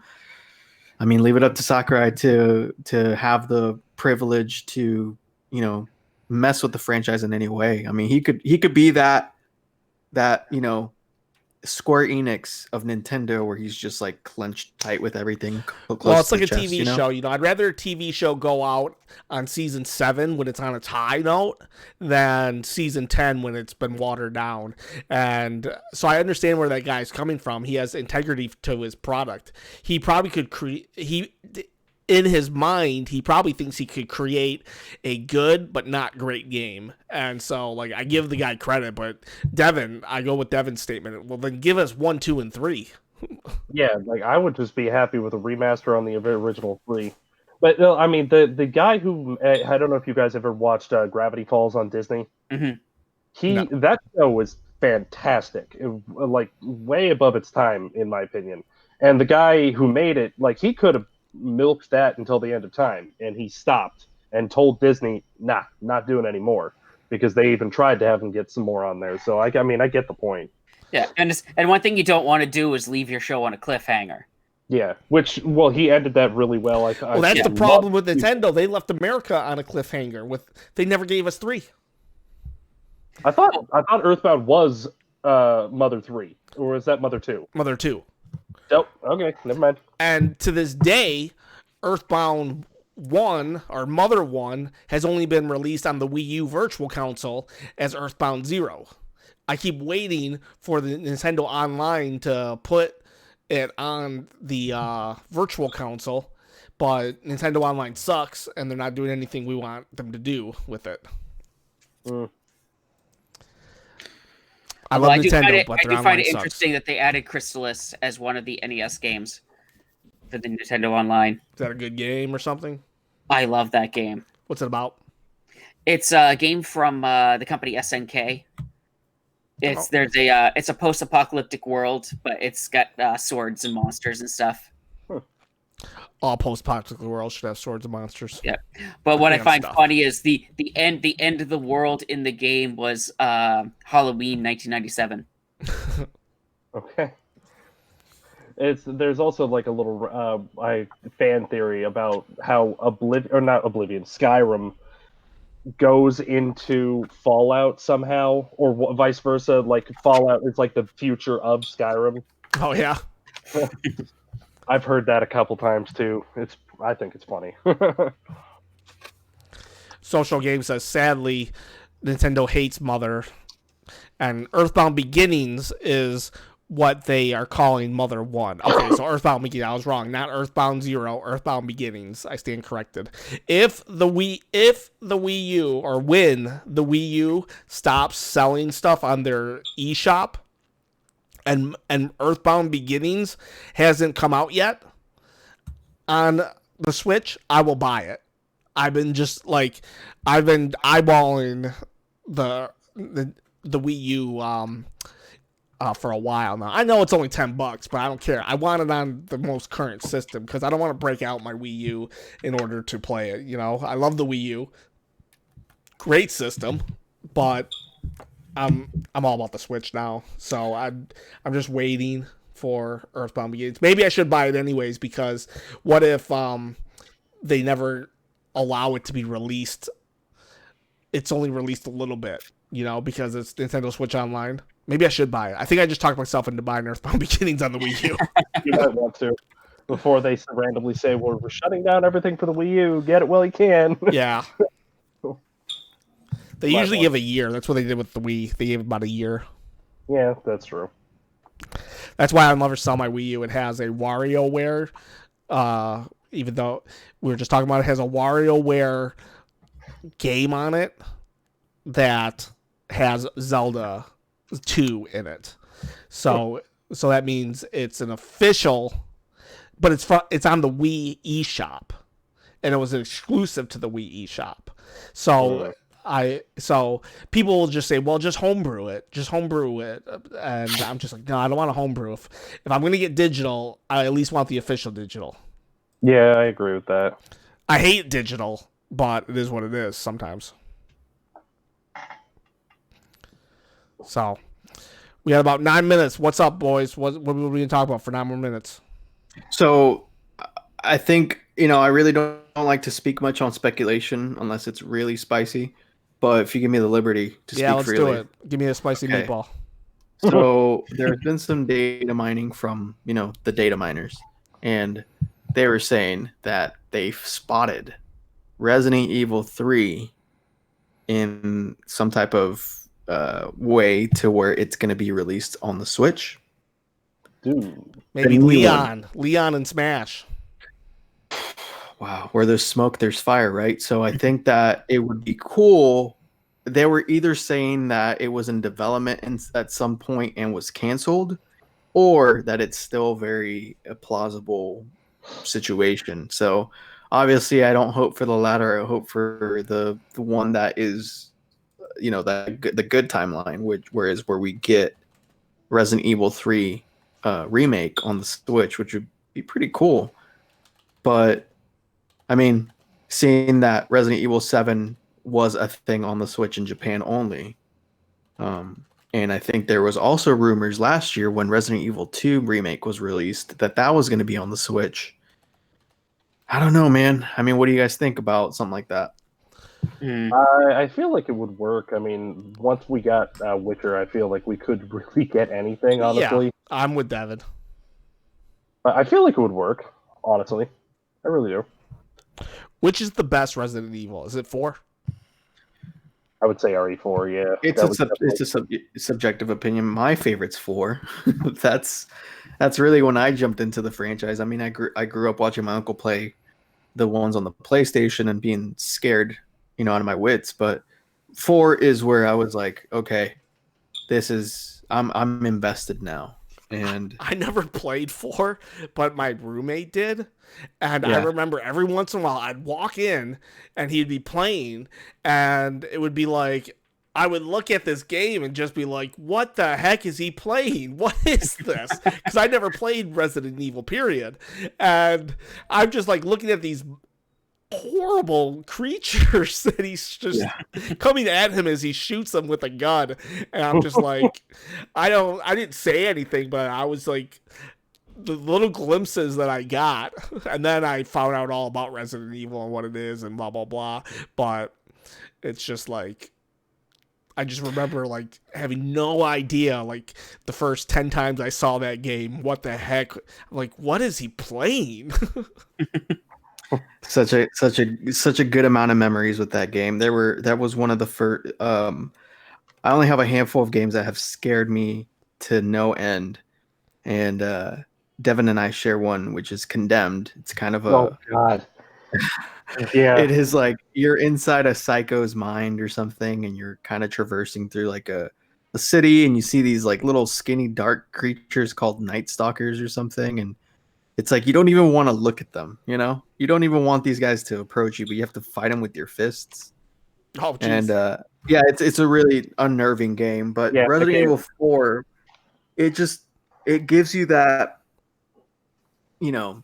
leave it up to Sakurai to have the privilege to mess with the franchise in any way. I mean, he could be that Square Enix of Nintendo where he's just like clenched tight with everything. Well, it's like a chest, TV show, I'd rather a TV show go out on season 7 when it's on its high note than season 10 when it's been watered down. And so I understand where that guy's coming from. He has integrity to his product. He probably could in his mind, he probably thinks he could create a good but not great game. And so, like, I give the guy credit, but Devin, I go with Devin's statement. Well, then give us 1, 2, and 3. Yeah, like I would just be happy with a remaster on the original 3. But no, I mean the guy who I don't know if you guys ever watched Gravity Falls on Disney. Mhm. That show was fantastic, like way above its time in my opinion. And the guy who made it, like he could have milked that until the end of time, and he stopped and told Disney, "Nah, not doing any more," because they even tried to have him get some more on there. So I get the point. Yeah, and one thing you don't want to do is leave your show on a cliffhanger. Yeah, he ended that really well. Well, that's the problem with Nintendo. They left America on a cliffhanger. They never gave us 3. I thought Earthbound was Mother 3, or was that Mother 2? Mother 2. Oh, okay, never mind. And to this day, Earthbound 1 or Mother 1 has only been released on the Wii U Virtual Console as Earthbound 0. I keep waiting for the Nintendo Online to put it on the Virtual Console, but Nintendo Online sucks, and they're not doing anything we want them to do with it. I love Nintendo, but I their do find online it sucks. interesting that they added Crystalis as one of the NES games for the Nintendo Online. Is that a good game or something? I love that game. What's it about? It's a game from the company SNK. It's a post-apocalyptic world, but it's got swords and monsters and stuff. All post-apocalyptic worlds should have swords and monsters. Yeah, but what I Damn find stuff. funny is the end of the world in the game was Halloween 1997. Okay. There's also like a little fan theory about how Skyrim goes into Fallout somehow, or vice versa. Like Fallout is like the future of Skyrim. Oh yeah. I've heard that a couple times too. I think it's funny. Social Game says, sadly, Nintendo hates Mother, and Earthbound Beginnings is what they are calling Mother 1. Okay, so Earthbound Beginnings, I was wrong. Not Earthbound 0, Earthbound Beginnings. I stand corrected. If the Wii U, or when the Wii U stops selling stuff on their eShop, and Earthbound Beginnings hasn't come out yet on the Switch, I will buy it. I've been eyeballing the Wii U for a while now. I know it's only $10, but I don't care. I want it on the most current system because I don't want to break out my Wii U in order to play it. You know, I love the Wii U, great system, but I'm all about the Switch now. So I'm just waiting for Earthbound Beginnings. Maybe I should buy it anyways, because what if they never allow it to be released? It's only released a little bit, you know, because it's Nintendo Switch Online. Maybe I should buy it. I think I just talked myself into buying Earthbound Beginnings on the Wii U. You might want to, before they randomly say, well, we're shutting down everything for the Wii U. Get it while you can. Yeah. They usually give a year. That's what they did with the Wii. They gave about a year. Yeah, that's true. That's why I'll never sell my Wii U. It has a WarioWare, even though we were just talking about it, has a WarioWare game on it that has Zelda 2 in it. So that means it's an official, but it's on the Wii eShop, and it was an exclusive to the Wii eShop. So people will just say, well, just homebrew it, and I'm just like, no, I don't want to homebrew. If I'm gonna get digital, I at least want the official digital. Yeah, I agree with that. I hate digital, but it is what it is sometimes. So we got about 9 minutes. What's up, boys? What are we gonna talk about for 9 more minutes? So I think, I really don't like to speak much on speculation unless it's really spicy. But if you give me the liberty to speak let's freely. do it. Give me a spicy meatball. So there's been some data mining from, the data miners. And they were saying that they've spotted Resident Evil 3 in some type of way to where it's going to be released on the Switch. Dude. Maybe Leon and Smash. Wow, where there's smoke, there's fire, right? So I think that it would be cool. They were either saying that it was in development at some point and was canceled, or that it's still very a plausible situation. So obviously, I don't hope for the latter. I hope for the one that is, the good timeline, where we get Resident Evil 3 remake on the Switch, which would be pretty cool. But I mean, seeing that Resident Evil 7 was a thing on the Switch in Japan only. And I think there was also rumors last year when Resident Evil 2 remake was released that was going to be on the Switch. I don't know, man. I mean, what do you guys think about something like that? I feel like it would work. I mean, once we got Witcher, I feel like we could really get anything, honestly. Yeah, I'm with David. I feel like it would work, honestly. I really do. Which is the best Resident Evil? Is it 4? I would say RE4, yeah. It's a subjective opinion. My favorite's 4. That's really when I jumped into the franchise. I mean, I grew up watching my uncle play the ones on the PlayStation and being scared, out of my wits. But 4 is where I was like, okay, I'm invested now. And I never played 4, but my roommate did. And I remember every once in a while I'd walk in and he'd be playing, and it would be like, I would look at this game and just be like, what the heck is he playing? What is this? Because I never played Resident Evil, period. And I'm just like looking at these horrible creatures that he's just coming at him as he shoots them with a gun, and I'm just like, I didn't say anything, but I was like, the little glimpses that I got, and then I found out all about Resident Evil and what it is and blah blah blah. But it's just like, I just remember like having no idea like the first 10 times I saw that game, what the heck? I'm like, what is he playing? Such a good amount of memories with that game. That was one of the first. I only have a handful of games that have scared me to no end, and Devin and I share one, which is Condemned. It's kind of a. Oh God. Yeah. It is like you're inside a psycho's mind or something, and you're kind of traversing through like a city, and you see these like little skinny dark creatures called Night Stalkers or something, and it's like you don't even want to look at them. You know, you don't even want these guys to approach you, but you have to fight them with your fists. Oh, geez. And yeah, it's a really unnerving game. But Yeah, Resident Evil 4, it gives you that, you know,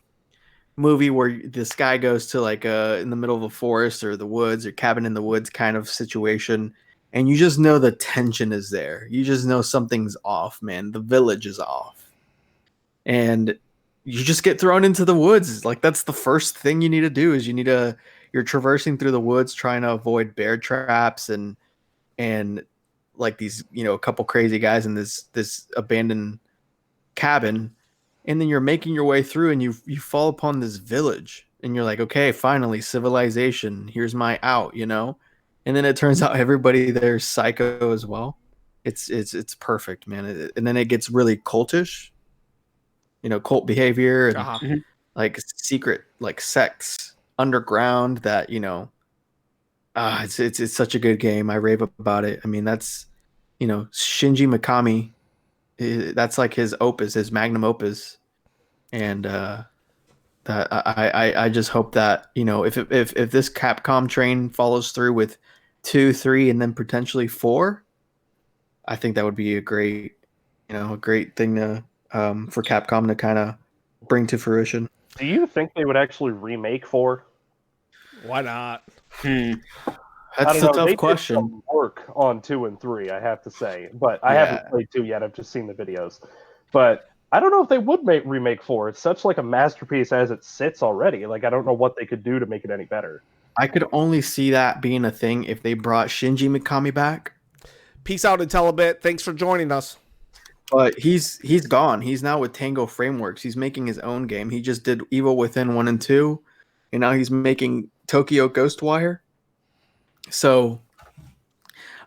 movie where this guy goes to like in the middle of a forest or the woods or cabin in the woods kind of situation, and you just know the tension is there. You just know something's off, man. The village is off, and you just get thrown into the woods. Like that's the first thing you need to do is you're traversing through the woods trying to avoid bear traps and like these, you know, a couple crazy guys in this abandoned cabin. And then you're making your way through and you fall upon this village and you're like, okay, finally civilization. Here's my out, you know? And then it turns out everybody there's psycho as well. It's perfect, man. And then it gets really cultish, you know, cult behavior and like secret, like sects underground that, you know, it's such a good game. I rave about it. I mean, that's, you know, Shinji Mikami. That's like his opus, his magnum opus, and that I just hope that, you know, if this Capcom train follows through with 2, 3, and then potentially 4, I think that would be a great thing to for Capcom to kind of bring to fruition. Do you think they would actually remake 4? Why not? That's a tough question. Did some work on 2 and 3, I have to say, but I haven't played 2 yet. I've just seen the videos, but I don't know if they would remake 4. It's such like a masterpiece as it sits already. Like I don't know what they could do to make it any better. I could only see that being a thing if they brought Shinji Mikami back. Peace out, Intelibit. Thanks for joining us. But he's gone. He's now with Tango Frameworks. He's making his own game. He just did Evil Within 1 and 2, and now he's making Tokyo Ghostwire. So,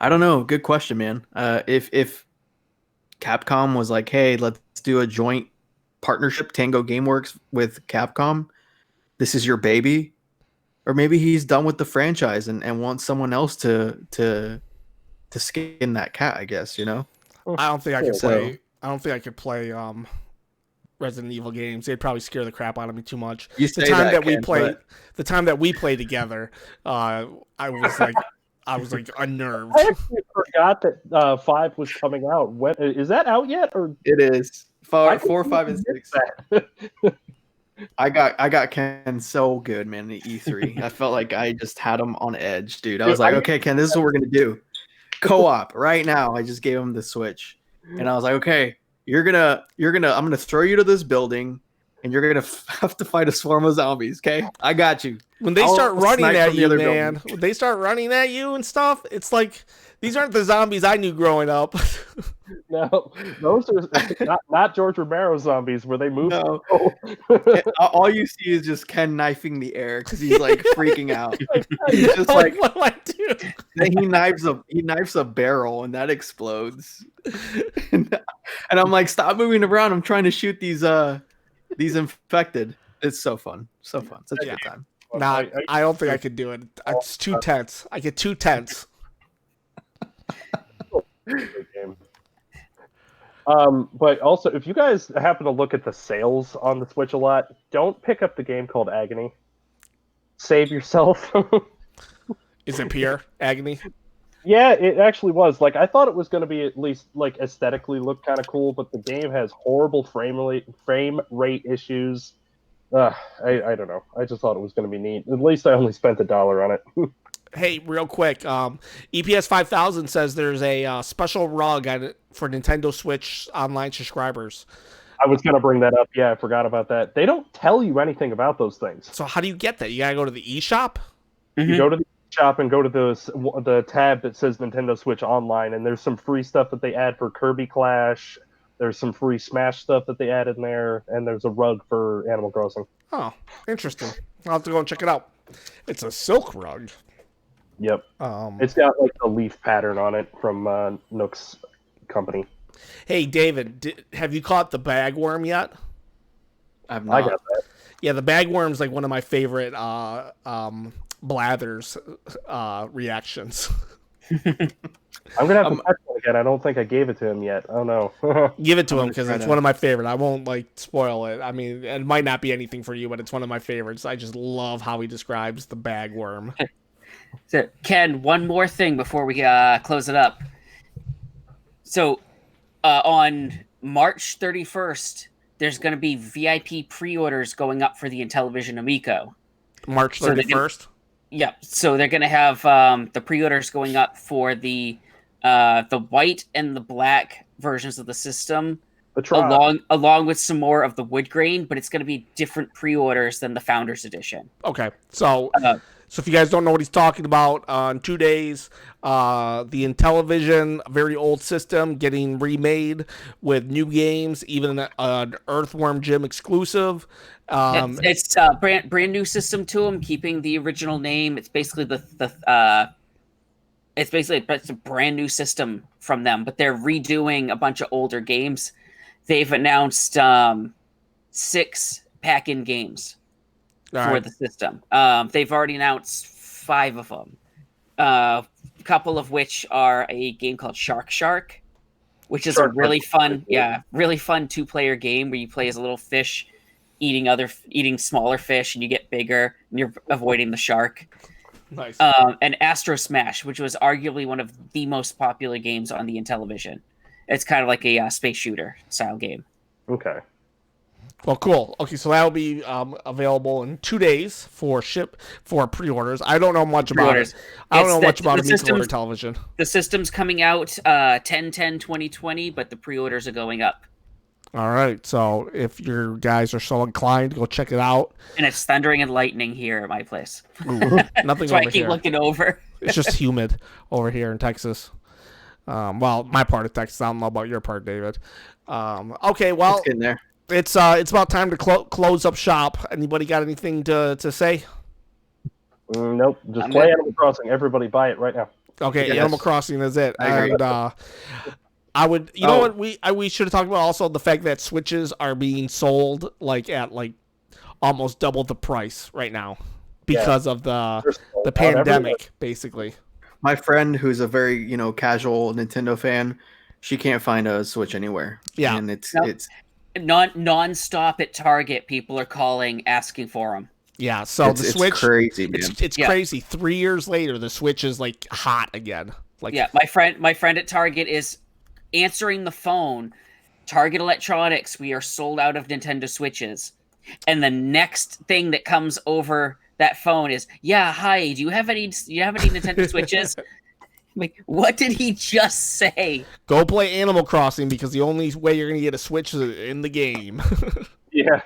I don't know. Good question, man. If Capcom was like, hey, let's do a joint partnership, Tango Gameworks with Capcom, this is your baby. Or maybe he's done with the franchise and wants someone else to skin that cat, I guess, you know? I don't think I could play. I don't think I could play Resident Evil games. They'd probably scare the crap out of me too much. You say that, Ken, the time that we played together, I was like unnerved. I actually forgot that 5 was coming out. When is that out yet? Or it is 4, 5, and 6. I got Ken so good, man. In E3, I felt like I just had him on edge, dude. I was like, okay, Ken, this is what we're gonna do. Co-op right now. I just gave him the Switch, and I was like, okay, I'm gonna throw you to this building, and you're gonna have to fight a swarm of zombies. Okay, I got you. When they start running at you, man, when they start running at you and stuff, it's like these aren't the zombies I knew growing up. No, those are not George Romero zombies where they move. No. All you see is just Ken knifing the air because he's like freaking out. He's just like, what do I do? Then he knifes a barrel and that explodes. and I'm like, stop moving around. I'm trying to shoot these infected. It's so fun. So fun. Such a good time. Nah, I don't think I could do it. It's too tense. I get too tense. Game. But also, if you guys happen to look at the sales on the Switch a lot, don't pick up the game called Agony. Save yourself. Is it pure Agony? Yeah, it actually was. Like, I thought it was going to be at least like aesthetically look kind of cool, but the game has horrible frame rate issues. I don't know. I just thought it was going to be neat. At least I only spent $1 on it. Hey, real quick, EPS 5000 says there's a special rug for Nintendo Switch online subscribers. I was going to bring that up. Yeah, I forgot about that. They don't tell you anything about those things. So how do you get that? You got to go to the eShop? You go to the shop and go to the tab that says Nintendo Switch Online, and there's some free stuff that they add for Kirby Clash. There's some free Smash stuff that they add in there, and there's a rug for Animal Crossing. Oh, interesting. I'll have to go and check it out. It's a silk rug. Yep. Um, It's got like a leaf pattern on it from Nook's company. Hey, David, have you caught the bagworm yet? I've I not. got that. Yeah, the bagworm's like one of my favorite Blathers reactions. I'm gonna have to catch one again. I don't think I gave it to him yet. Oh no. Give it to I'm him gonna because try it's to- one of my favorite. I won't like spoil it. I mean, it might not be anything for you, but it's one of my favorites. I just love how he describes the bagworm. So, Ken, one more thing before we close it up. So, on March 31st, there's going to be VIP pre-orders going up for the Intellivision Amico. March So they're 31st. Yeah, so they're going to have the pre-orders going up for the white and the black versions of the system, The try. along with some more of the wood grain, but it's going to be different pre-orders than the Founders Edition. Okay, so Uh, so if you guys don't know what he's talking about, in 2 days, the Intellivision, a very old system, getting remade with new games, even an Earthworm Jim exclusive. It's a brand new system to them, keeping the original name. It's basically it's a brand new system from them, but they're redoing a bunch of older games. They've announced 6 pack-in games all for right. the system. They've already announced 5 of them. A couple of which are a game called Shark, which is Shark a really Shark. fun, really fun 2-player game where you play as a little fish eating smaller fish, and you get bigger and you're avoiding the shark. Nice. And Astro Smash, which was arguably one of the most popular games on the Intellivision. It's kind of like a space shooter style game. Okay. Well, cool. Okay, so that'll be available in 2 days for pre-orders. I don't know much about it. Pre-orders. I don't It's know the- much about the Amico or systems- television. The system's coming out 10/10/2020, but the pre-orders are going up. All right, so if your guys are so inclined, go check it out. And it's thundering and lightning here at my place. Ooh, nothing That's why I over keep here. looking over. It's just humid over here in Texas. Well, my part of Texas. I don't know about your part, David. Okay, well, It's getting there. it's about time to close up shop. Anybody got anything to say? Nope. Just I'm play good. Animal Crossing. Everybody buy it right now. Okay, Yes. Animal Crossing is it. I agree. And I would, you know Oh. what, we should have talked about also the fact that Switches are being sold at almost double the price right now because of the They're sold out pandemic, basically. My friend, who's a very casual Nintendo fan, she can't find a Switch anywhere. Yeah. and it's Nope. it's Non-stop at Target, people are calling, asking for them. Yeah, so it's, the it's Switch, crazy, man. it's Yeah. crazy. 3 years later, the Switch is hot again. Yeah, my friend at Target is answering the phone. Target Electronics, we are sold out of Nintendo Switches. And the next thing that comes over that phone is, yeah, hi, do you have any Nintendo Switches? Like, what did he just say? Go play Animal Crossing because the only way you're gonna get a Switch is in the game. Yeah.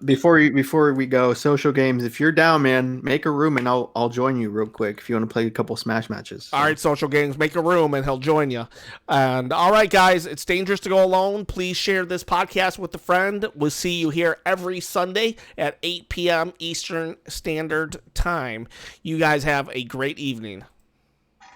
Before we go, social games. If you're down, man, make a room and I'll join you real quick if you want to play a couple Smash matches. All right, social games, make a room and he'll join you. And all right, guys, it's dangerous to go alone. Please share this podcast with a friend. We'll see you here every Sunday at 8 p.m. Eastern Standard Time. You guys have a great evening.